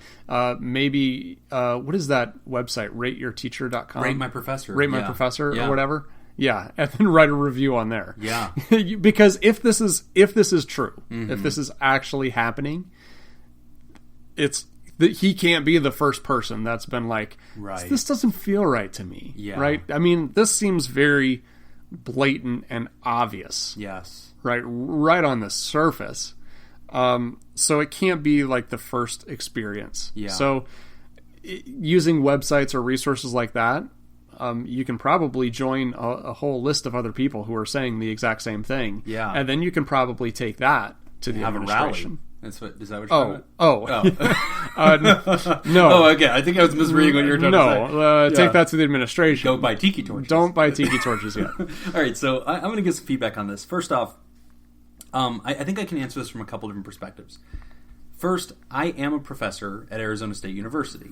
Maybe, what is that website? RateYourTeacher.com? Rate My Professor. Rate My Professor or whatever. Yeah. And then write a review on there. Yeah. Because if this is true, mm-hmm. if this is actually happening, he can't be the first person that's been like, right, this doesn't feel right to me. Yeah. Right? I mean, this seems very blatant and obvious. Yes. Right on the surface. So it can't be like the first experience. Yeah. So using websites or resources like that, you can probably join a whole list of other people who are saying the exact same thing. Yeah. And then you can probably take that to the administration. Is that what you're talking about? No. Oh, okay. I think I was misreading what you were trying to say. Take that to the administration. Go buy tiki torches. Don't buy tiki torches yet. All right, so I'm going to give some feedback on this. First off, I think I can answer this from a couple different perspectives. First, I am a professor at Arizona State University.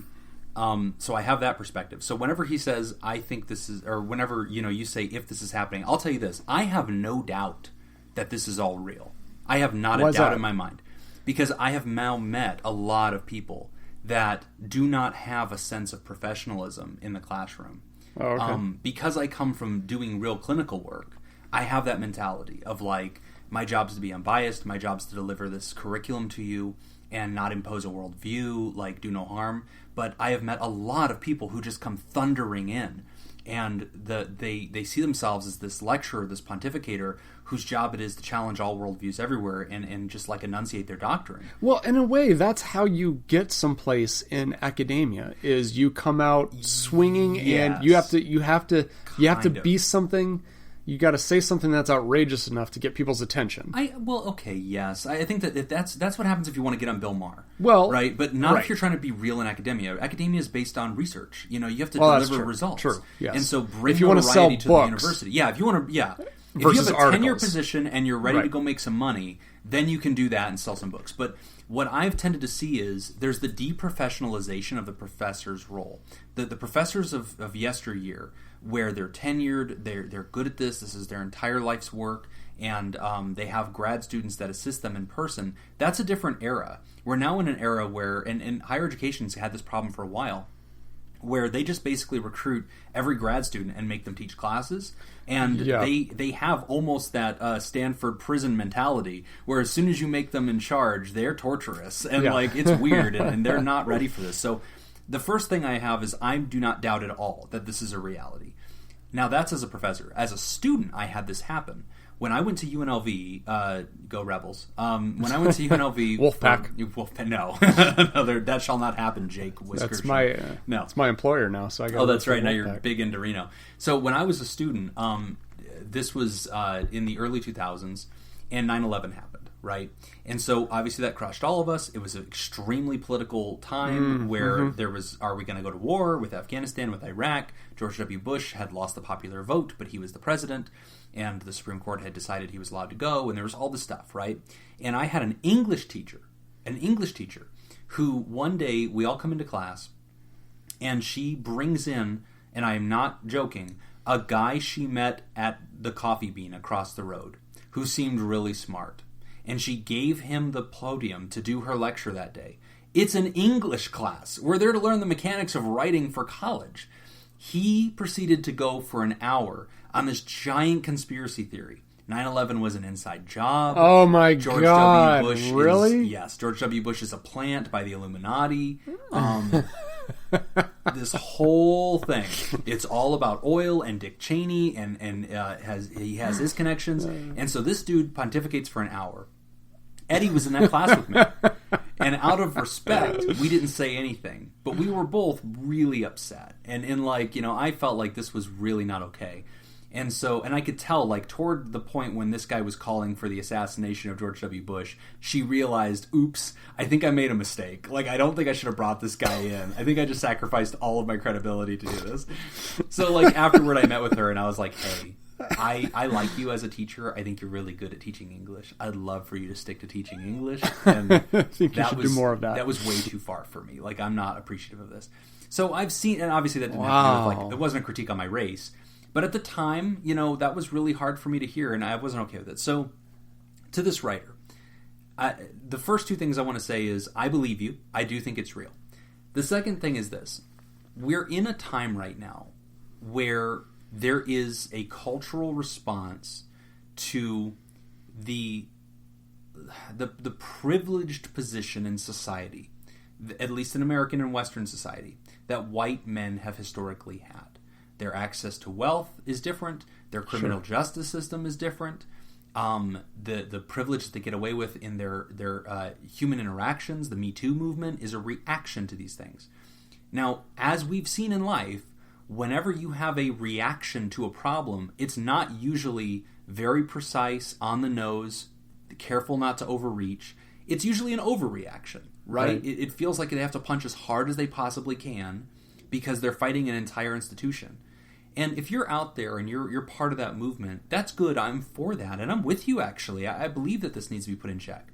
So I have that perspective. So whenever he says, I think this is, or whenever, you say, if this is happening, I'll tell you this. I have no doubt that this is all real. I have not a doubt in my mind. Because I have now met a lot of people that do not have a sense of professionalism in the classroom. Oh, okay. Because I come from doing real clinical work, I have that mentality of like, my job is to be unbiased, my job is to deliver this curriculum to you, and not impose a worldview, like do no harm. But I have met a lot of people who just come thundering in, and they see themselves as this lecturer, this pontificator, whose job it is to challenge all worldviews everywhere and just like enunciate their doctrine. Well, in a way, that's how you get someplace in academia. Is you come out swinging, Yes. and you have to be something. You got to say something that's outrageous enough to get people's attention. Yes. I think that's what happens if you want to get on Bill Maher. Well, right, but not right. if you're trying to be real in academia. Academia is based on research. You have to deliver that's true. results. True. Yes. And so bring if you want to sell to books, the university. Yeah, if you want to. Yeah. If versus you have a tenure articles. position and you're ready Right. to go make some money, then you can do that and sell some books. But what I've tended to see is there's the deprofessionalization of the professor's role. The professors of yesteryear, where they're tenured, they're good at this is their entire life's work, and they have grad students that assist them in person. That's a different era. We're now in an era where, and higher education's had this problem for a while, where they just basically recruit every grad student and make them teach classes, and they have almost that Stanford prison mentality, where as soon as you make them in charge, they're torturous, and it's weird, and they're not ready for this. So the first thing I have is I do not doubt at all that this is a reality. Now that's as a professor. As a student, I had this happen. When I went to UNLV, go Rebels. When I went to UNLV, Wolfpack. No, that shall not happen, Jake Whiskers. That's my employer now. So I got. Oh, that's right. Now you're big into Reno. So when I was a student, this was in the early 2000s, and 9/11 happened, right? And so obviously that crushed all of us. It was an extremely political time where there was, are we going to go to war with Afghanistan, with Iraq? George W. Bush had lost the popular vote, but he was the president, and the Supreme Court had decided he was allowed to go, and there was all this stuff, right? And I had an English teacher who one day we all come into class, and she brings in, and I am not joking, a guy she met at the Coffee Bean across the road who seemed really smart. And she gave him the podium to do her lecture that day. It's an English class. We're there to learn the mechanics of writing for college. He proceeded to go for an hour on this giant conspiracy theory. 9/11 was an inside job. Oh my George God! W. Bush really? Yes, George W. Bush is a plant by the Illuminati. This whole thing, it's all about oil and Dick Cheney, and he has his connections. And so this dude pontificates for an hour. Eddie was in that class with me. And out of respect, we didn't say anything. But we were both really upset. And I felt like this was really not okay. And so, and I could tell, toward the point when this guy was calling for the assassination of George W. Bush, she realized, oops, I think I made a mistake. I don't think I should have brought this guy in. I think I just sacrificed all of my credibility to do this. So, afterward, I met with her, and I was like, hey, I like you as a teacher. I think you're really good at teaching English. I'd love for you to stick to teaching English. And I think you should do more of that. That was way too far for me. I'm not appreciative of this. So I've seen, and obviously that didn't have to do with, it wasn't a critique on my race. But at the time, that was really hard for me to hear, and I wasn't okay with it. So, to this writer, the first two things I want to say is, I believe you. I do think it's real. The second thing is this. We're in a time right now where there is a cultural response to the privileged position in society, at least in American and Western society, that white men have historically had. Their access to wealth is different. Their criminal justice system is different. The privilege that they get away with in their human interactions, the Me Too movement, is a reaction to these things. Now, as we've seen in life, whenever you have a reaction to a problem, it's not usually very precise, on the nose, careful not to overreach. It's usually an overreaction, right? It feels like they have to punch as hard as they possibly can because they're fighting an entire institution. And if you're out there and you're part of that movement, that's good. I'm for that. And I'm with you, actually. I believe that this needs to be put in check.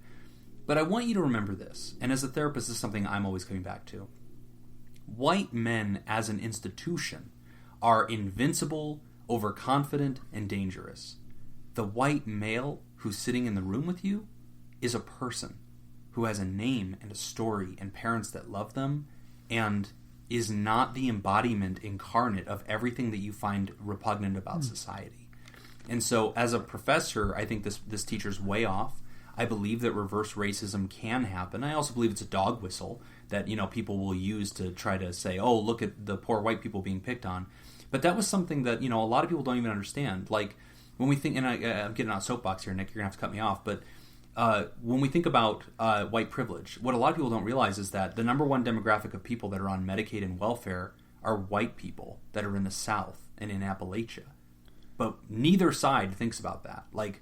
But I want you to remember this. And as a therapist, this is something I'm always coming back to. White men as an institution are invincible, overconfident, and dangerous. The white male who's sitting in the room with you is a person who has a name and a story and parents that love them, and is not the embodiment incarnate of everything that you find repugnant about society. And so as a professor, I think this teacher's way off. I believe that reverse racism can happen. I also believe it's a dog whistle that, people will use to try to say, oh, look at the poor white people being picked on. But that was something that, a lot of people don't even understand. Like, when we think, and I'm getting on a soapbox here, Nick, you're going to have to cut me off, but when we think about white privilege, what a lot of people don't realize is that the number one demographic of people that are on Medicaid and welfare are white people that are in the South and in Appalachia. But neither side thinks about that. Like,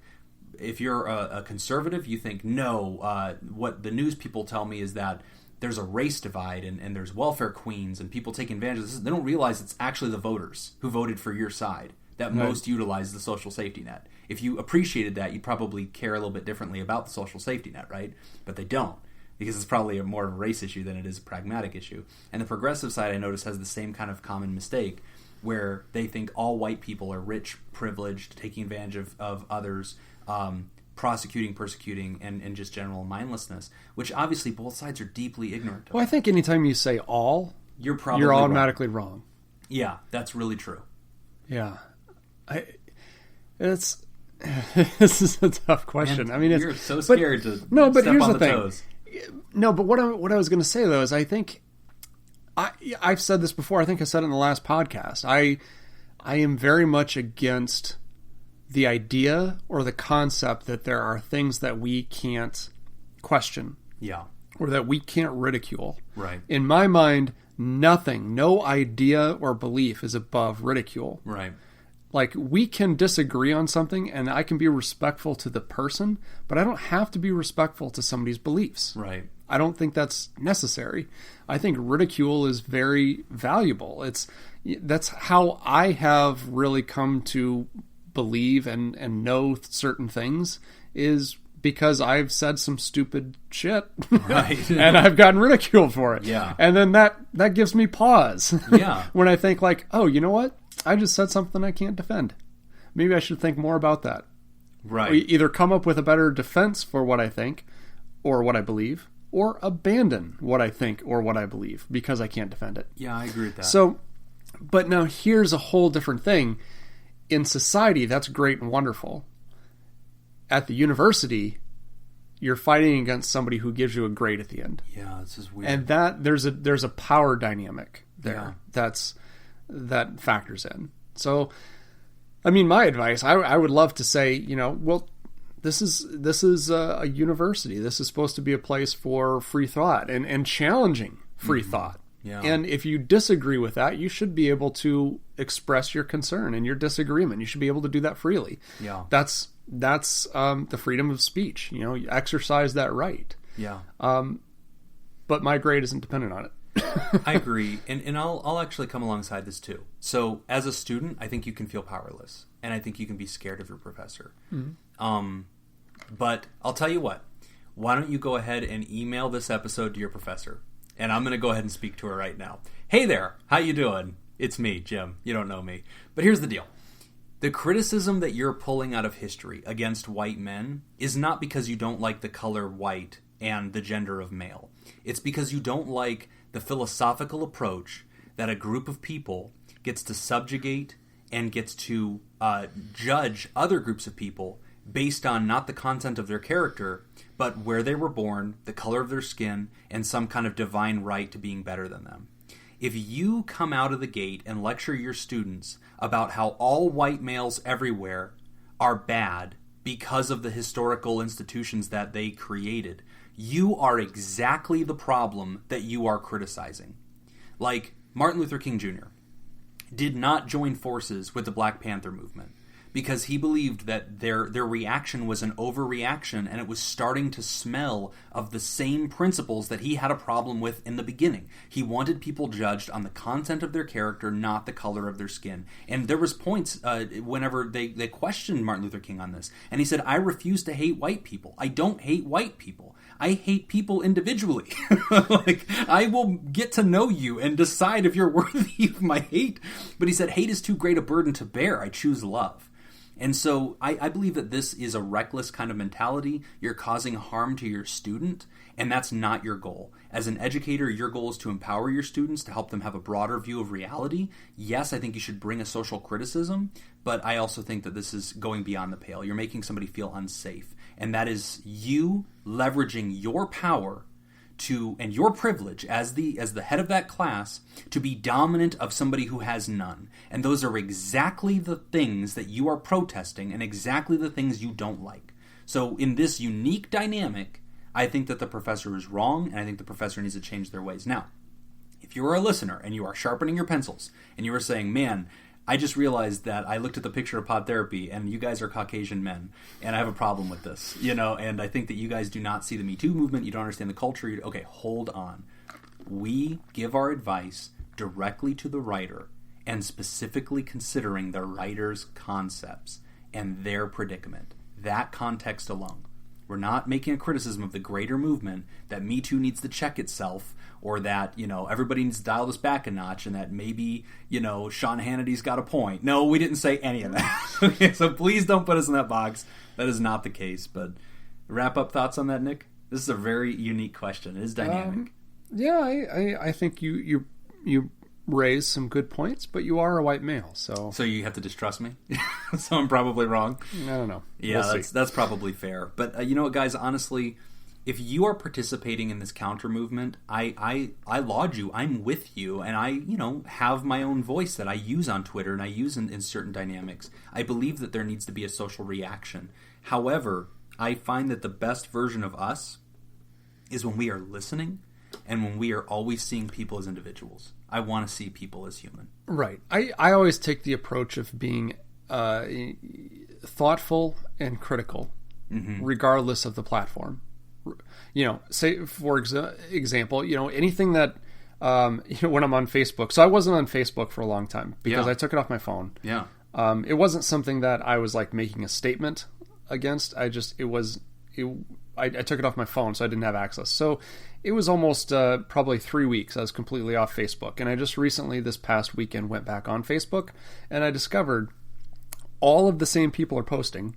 if you're a conservative, you think, no, what the news people tell me is that there's a race divide and there's welfare queens and people taking advantage of this. They don't realize it's actually the voters who voted for your side that most utilize the social safety net. If you appreciated that, you'd probably care a little bit differently about the social safety net, right? But they don't, because it's probably more of a race issue than it is a pragmatic issue. And the progressive side, I notice, has the same kind of common mistake, where they think all white people are rich, privileged, taking advantage of others, prosecuting, persecuting, and just general mindlessness, which obviously both sides are deeply ignorant of. Well, I think anytime you say all, you're automatically wrong. Yeah, that's really true. Yeah. This is a tough question. Man, I mean, you're so scared to but step here's on the the thing. toes. No, but what I was going to say, though, is I think I've said this before. I think I said it in the last podcast. I am very much against the idea or the concept that there are things that we can't question. Yeah. Or that we can't ridicule. Right. In my mind, nothing, no idea or belief is above ridicule. Right. Like, we can disagree on something and I can be respectful to the person, but I don't have to be respectful to somebody's beliefs. Right. I don't think that's necessary. I think ridicule is very valuable. That's how I have really come to believe and know certain things, is because I've said some stupid shit, right? And I've gotten ridiculed for it. Yeah. And then that gives me pause. Yeah. When I think like, oh, you know what? I just said something I can't defend. Maybe I should think more about that. Right. Or either come up with a better defense for what I think or what I believe, or abandon what I think or what I believe because I can't defend it. Yeah, I agree with that. So, but now here's a whole different thing. In society, that's great and wonderful. At the university, you're fighting against somebody who gives you a grade at the end. Yeah, this is weird. And that there's a power dynamic there Yeah. that factors in. So, I mean, my advice, I would love to say, well, this is a university. This is supposed to be a place for free thought and challenging free thought. Yeah. And if you disagree with that, you should be able to express your concern and your disagreement. You should be able to do that freely. Yeah. That's the freedom of speech. You exercise that right. Yeah. But my grade isn't dependent on it. I agree. And I'll actually come alongside this too. So as a student, I think you can feel powerless. And I think you can be scared of your professor. Mm-hmm. But I'll tell you what. Why don't you go ahead and email this episode to your professor? And I'm going to go ahead and speak to her right now. Hey there. How you doing? It's me, Jim. You don't know me. But here's the deal. The criticism that you're pulling out of history against white men is not because you don't like the color white and the gender of male. It's because you don't like the philosophical approach that a group of people gets to subjugate and gets to judge other groups of people based on not the content of their character, but where they were born, the color of their skin, and some kind of divine right to being better than them. If you come out of the gate and lecture your students about how all white males everywhere are bad because of the historical institutions that they created, you are exactly the problem that you are criticizing. Like, Martin Luther King Jr. did not join forces with the Black Panther movement because he believed that their reaction was an overreaction and it was starting to smell of the same principles that he had a problem with in the beginning. He wanted people judged on the content of their character, not the color of their skin. And there was points whenever they questioned Martin Luther King on this. And he said, I refuse to hate white people. I don't hate white people. I hate people individually. Like, I will get to know you and decide if you're worthy of my hate. But he said, hate is too great a burden to bear. I choose love. And so I believe that this is a reckless kind of mentality. You're causing harm to your student, and that's not your goal. As an educator, your goal is to empower your students, to help them have a broader view of reality. Yes, I think you should bring a social criticism, but I also think that this is going beyond the pale. You're making somebody feel unsafe. and that is you leveraging your power and your privilege as the head of that class to be dominant of somebody who has none. And those are exactly the things that you are protesting and exactly the things you don't like. So in this unique dynamic, I think that the professor is wrong, and I think the professor needs to change their ways. Now, if you are a listener and you are sharpening your pencils and you are saying, man, I just realized that I looked at the picture of Pod Therapy and you guys are Caucasian men and I have a problem with this, and I think that you guys do not see the Me Too movement, you don't understand the culture. Okay, hold on. We give our advice directly to the writer and specifically considering the writer's concepts and their predicament. That context alone. We're not making a criticism of the greater movement that Me Too needs to check itself, or that, everybody needs to dial this back a notch, and that maybe, Sean Hannity's got a point. No, we didn't say any of that. Okay, so please don't put us in that box. That is not the case. But wrap up thoughts on that, Nick? This is a very unique question. It is dynamic. I think you raise some good points, but you are a white male, so you have to distrust me. So I'm probably wrong. I don't know. Yeah, that's probably fair. But you know what, guys? Honestly, if you are participating in this counter movement, I laud you. I'm with you, and I have my own voice that I use on Twitter and I use in certain dynamics. I believe that there needs to be a social reaction. However, I find that the best version of us is when we are listening and when we are always seeing people as individuals. I want to see people as human. Right. I always take the approach of being thoughtful and critical, regardless of the platform. Say, for example, anything that, when I'm on Facebook. So I wasn't on Facebook for a long time because I took it off my phone. Yeah. It wasn't something that I was like making a statement against. I took it off my phone, so I didn't have access. So it was almost probably 3 weeks I was completely off Facebook. And I just recently, this past weekend, went back on Facebook, and I discovered all of the same people are posting,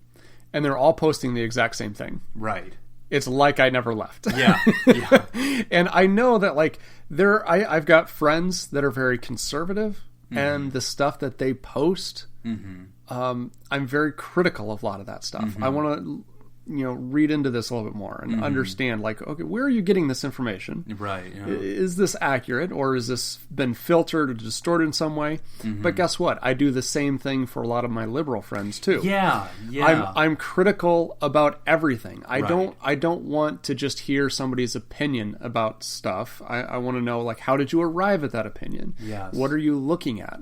and they're all posting the exact same thing. Right. It's like I never left. Yeah. And I know that I've got friends that are very conservative, and the stuff that they post, I'm very critical of a lot of that stuff. I want to read into this a little bit more and understand, okay, where are you getting this information? Right. Yeah. Is this accurate, or has this been filtered or distorted in some way? But guess what? I do the same thing for a lot of my liberal friends too. Yeah. I'm critical about everything. I don't want to just hear somebody's opinion about stuff. I want to know, how did you arrive at that opinion? Yes. What are you looking at?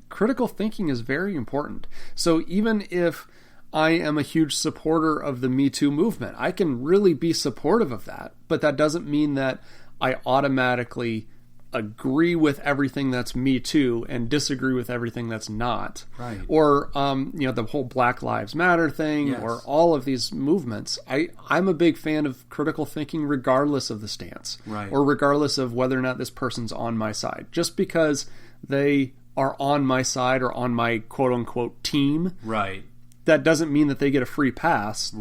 Critical thinking is very important. So even if I am a huge supporter of the Me Too movement, I can really be supportive of that, but that doesn't mean that I automatically agree with everything that's Me Too and disagree with everything that's not. Right. Or, the whole Black Lives Matter thing, or all of these movements. I'm a big fan of critical thinking regardless of the stance, or regardless of whether or not this person's on my side. Just because they are on my side or on my quote-unquote team, that doesn't mean that they get a free pass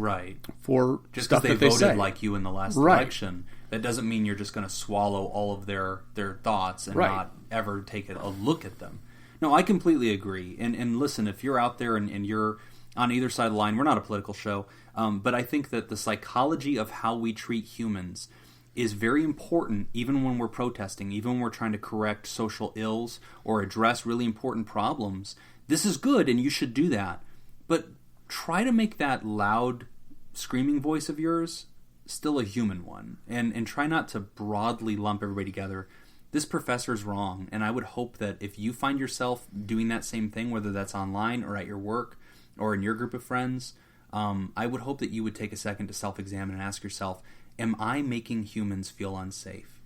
for just stuff because they voted say. like you in the last election. That doesn't mean you're just going to swallow all of their thoughts and not ever take a look at them. No, I completely agree. And listen, if you're out there and you're on either side of the line, we're not a political show, but I think that the psychology of how we treat humans is very important, even when we're protesting, even when we're trying to correct social ills or address really important problems. This is good, and you should do that. But try to make that loud, screaming voice of yours still a human one. And try not to broadly lump everybody together. This professor's wrong. And I would hope that if you find yourself doing that same thing, whether that's online or at your work or in your group of friends, I would hope that you would take a second to self-examine and ask yourself, am I making humans feel unsafe?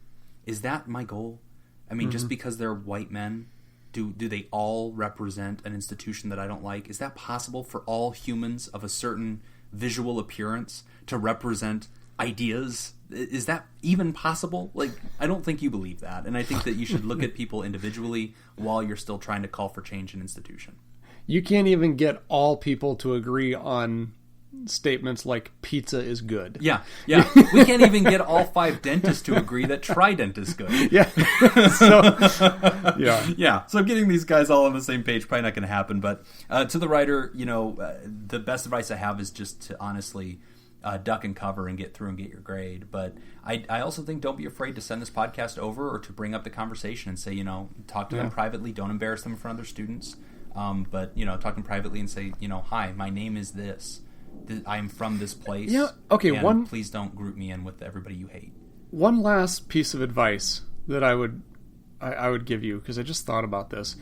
Is that my goal? I mean, just because they're white men, do they all represent an institution that I don't like? Is that possible for all humans of a certain visual appearance to represent ideas? Is that even possible? I don't think you believe that. And I think that you should look at people individually while you're still trying to call for change in institution. You can't even get all people to agree on statements like pizza is good. Yeah. We can't even get all 5 dentists to agree that Trident is good. Yeah. So getting these guys all on the same page probably not going to happen. But to the writer, the best advice I have is just to honestly duck and cover and get through and get your grade. But I also think don't be afraid to send this podcast over or to bring up the conversation and say, talk to them privately. Don't embarrass them in front of other students. But, talk to them privately and say, hi, my name is this. I'm from this place. Yeah, okay. And please don't group me in with everybody you hate. One last piece of advice that I would give you, because I just thought about this,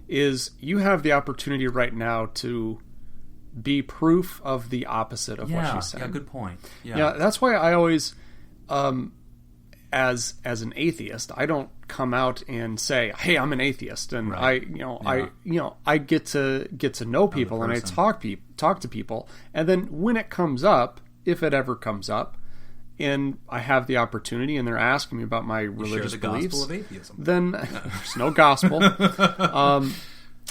is you have the opportunity right now to be proof of the opposite of what she's saying. Yeah, good point. Yeah, that's why I always, as an atheist, I don't come out and say, "Hey, I'm an atheist," and I get to know people and I talk to people, and then when it comes up, if it ever comes up, and I have the opportunity, and they're asking me about my religious beliefs, gospel of atheism. Then there's no gospel.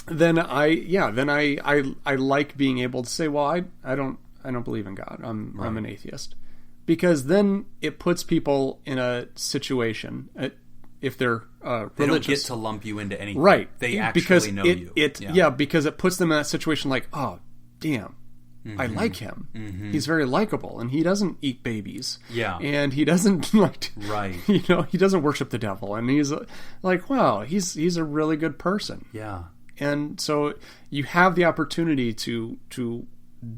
Then I like being able to say, well, I don't believe in God. I'm an atheist, because then it puts people in a situation, if they're religious, they don't get to lump you into anything. Right? They actually know you. Because it puts them in that situation, like, oh, damn. Mm-hmm. I like him. Mm-hmm. He's very likable, and he doesn't eat babies. Yeah, and he doesn't he doesn't worship the devil, and he's like, wow, he's a really good person. Yeah, and so you have the opportunity to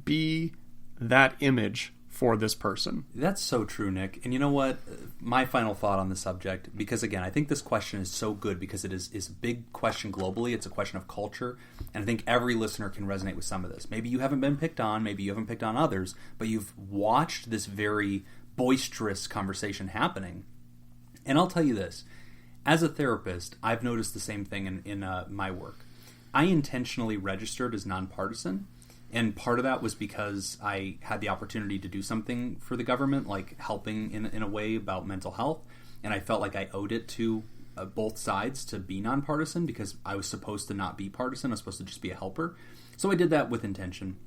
be that image for this person. That's so true, Nick. And you know what? My final thought on the subject, because again, I think this question is so good because it is a big question globally. It's a question of culture. And I think every listener can resonate with some of this. Maybe you haven't been picked on, maybe you haven't picked on others, but you've watched this very boisterous conversation happening. And I'll tell you this. As a therapist, I've noticed the same thing in my work. I intentionally registered as nonpartisan. And part of that was because I had the opportunity to do something for the government, like helping in a way about mental health. And I felt like I owed it to both sides to be nonpartisan, because I was supposed to not be partisan. I was supposed to just be a helper. So I did that with intention.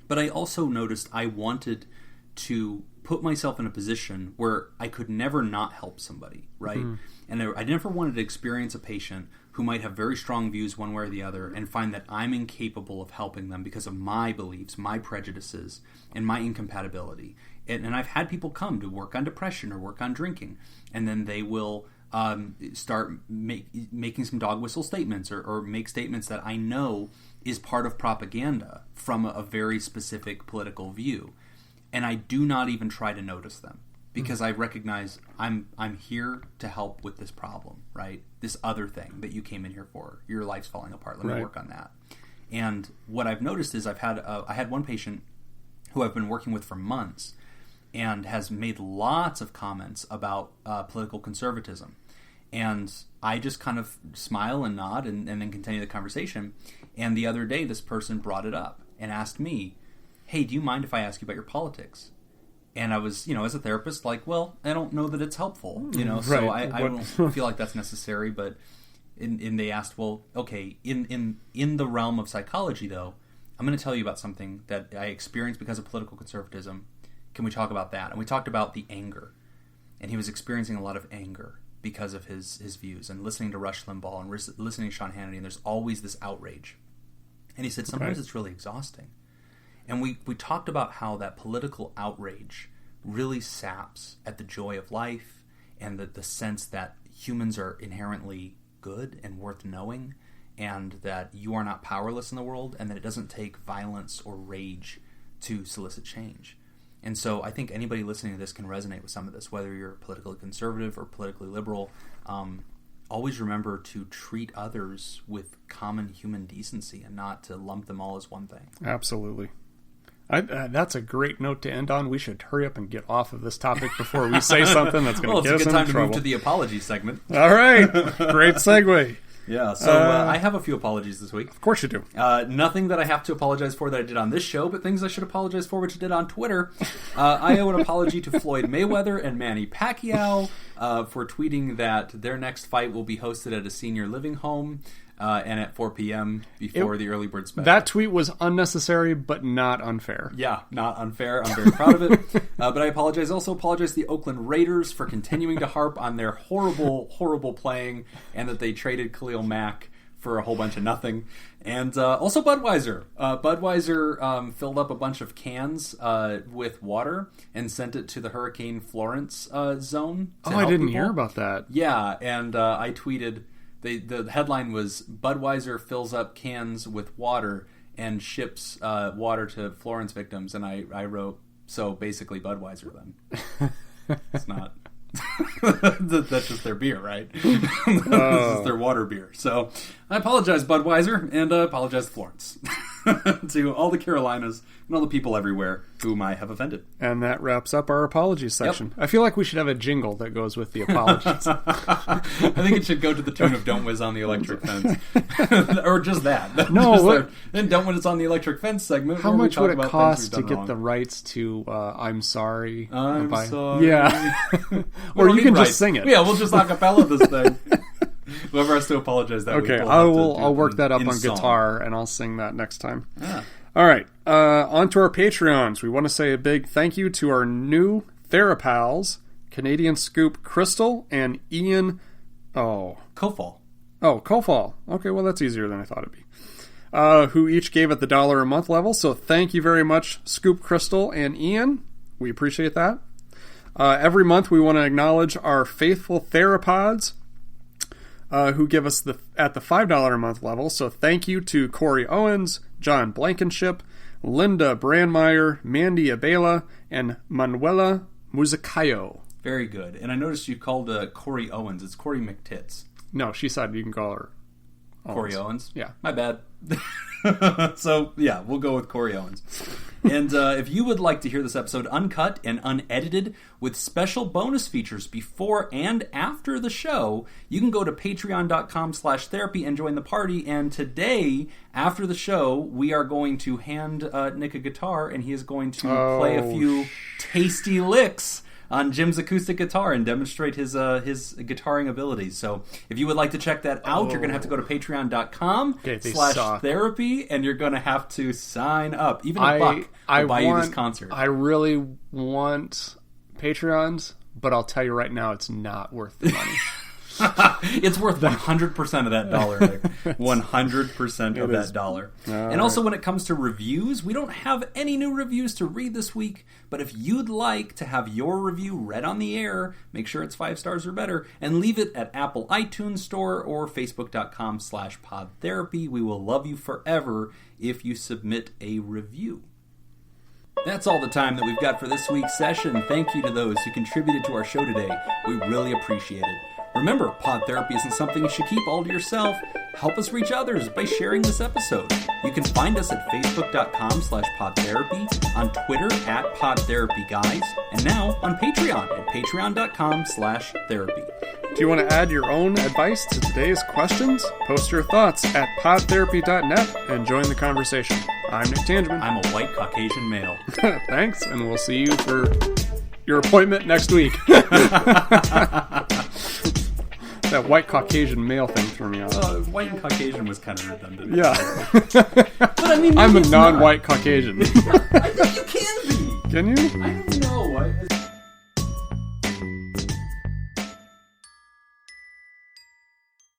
But I also noticed I wanted to put myself in a position where I could never not help somebody, right? Mm. And I never wanted to experience a patient who might have very strong views one way or the other and find that I'm incapable of helping them because of my beliefs, my prejudices, and my incompatibility. And I've had people come to work on depression or work on drinking, and then they will start making some dog whistle statements or make statements that I know is part of propaganda from a very specific political view. And I do not even try to notice them, because I recognize I'm here to help with this problem, right? This other thing that you came in here for. Your life's falling apart. Let me work on that. And what I've noticed is I had one patient who I've been working with for months and has made lots of comments about political conservatism. And I just kind of smile and nod and then continue the conversation. And the other day, this person brought it up and asked me, hey, do you mind if I ask you about your politics? And I was, as a therapist, like, well, I don't know that it's helpful, so I don't feel like that's necessary. But and they asked, well, okay, in the realm of psychology, though, I'm going to tell you about something that I experienced because of political conservatism. Can we talk about that? And we talked about the anger. And he was experiencing a lot of anger because of his views, and listening to Rush Limbaugh and listening to Sean Hannity, and there's always this outrage. And he said, sometimes it's really exhausting. And we talked about how that political outrage really saps at the joy of life and the sense that humans are inherently good and worth knowing, and that you are not powerless in the world, and that it doesn't take violence or rage to solicit change. And so I think anybody listening to this can resonate with some of this, whether you're politically conservative or politically liberal. Always remember to treat others with common human decency and not to lump them all as one thing. Absolutely. That's a great note to end on. We should hurry up and get off of this topic before we say something that's going to get us in trouble. It's a good time to move to the apology segment. All right. Great segue. Yeah, so I have a few apologies this week. Of course you do. Nothing that I have to apologize for that I did on this show, but things I should apologize for, which I did on Twitter. I owe an apology to Floyd Mayweather and Manny Pacquiao for tweeting that their next fight will be hosted at a senior living home and at 4 p.m. before the early bird special. That tweet was unnecessary, but not unfair. Yeah, not unfair. I'm very proud of it. But I apologize. Also apologize to the Oakland Raiders for continuing to harp on their horrible, horrible playing, and that they traded Khalil Mack for a whole bunch of nothing. And also Budweiser. Budweiser filled up a bunch of cans with water and sent it to the Hurricane Florence zone. Oh, I didn't hear about that. Yeah, and I tweeted, the headline was, Budweiser fills up cans with water and ships water to Florence victims. And I wrote, so basically Budweiser then. It's not... That's just their beer, right? This is their water beer. So I apologize, Budweiser, and apologize to Florence. To all the Carolinas and all the people everywhere whom I have offended. And that wraps up our apologies section. Yep. I feel like we should have a jingle that goes with the apologies. I think it should go to the tune of Don't Whiz on the Electric Fence. Or just that. No. Just then Don't Whiz on the Electric Fence segment. How much would it cost to get the rights to I'm Sorry? I'm sorry. Yeah. Or you can just sing it. Yeah, we'll just acapella this thing. Whoever has to apologize that okay, I'll work that up on guitar and I'll sing that next time. Yeah. All right, on to our Patreons. We want to say a big thank you to our new Therapals, Canadian Scoop Crystal and Ian Kofall. Oh, Kofall. Okay, well that's easier than I thought it'd be. Who each gave at the $1 a month level. So thank you very much, Scoop Crystal and Ian. We appreciate that. Every month we want to acknowledge our faithful Therapods who give us at the $5 a month level. So thank you to Corey Owens, John Blankenship, Linda Brandmeier, Mandy Abela, and Manuela Musicayo. Very good. And I noticed you called Corey Owens. It's Corey McTits. No, she said you can call her Owens. Corey Owens? Yeah. My bad. So, yeah, we'll go with Corey Owens. And if you would like to hear this episode uncut and unedited with special bonus features before and after the show, you can go to patreon.com/therapy and join the party. And today, after the show, we are going to hand Nick a guitar, and he is going to play a few tasty licks on Jim's acoustic guitar and demonstrate his guitaring abilities. So if you would like to check that out, you're going to have to go to patreon.com/therapy, and you're going to have to sign up. Even a buck will buy you this concert. I really want Patreons, but I'll tell you right now, it's not worth the money. It's worth 100% of that dollar, Nick. 100% of that dollar. And also, when it comes to reviews, we don't have any new reviews to read this week, but if you'd like to have your review read on the air, make sure it's 5 stars or better, and leave it at Apple iTunes Store or Facebook.com/PodTherapy. We will love you forever if you submit a review. That's all the time that we've got for this week's session. Thank you to those who contributed to our show today. We really appreciate it. Remember, Pod Therapy isn't something you should keep all to yourself. Help us reach others by sharing this episode. You can find us at facebook.com/podtherapy, on Twitter at PodTherapyGuys, and now on Patreon at patreon.com/therapy. Do you want to add your own advice to today's questions? Post your thoughts at podtherapy.net and join the conversation. I'm Nick Tangeman. I'm a white Caucasian male. Thanks, and we'll see you for your appointment next week. That white Caucasian male thing threw me off. White and Caucasian was kind of redundant. Yeah. But I mean, I'm a non-white Caucasian. I think you can be. Can you? I don't know.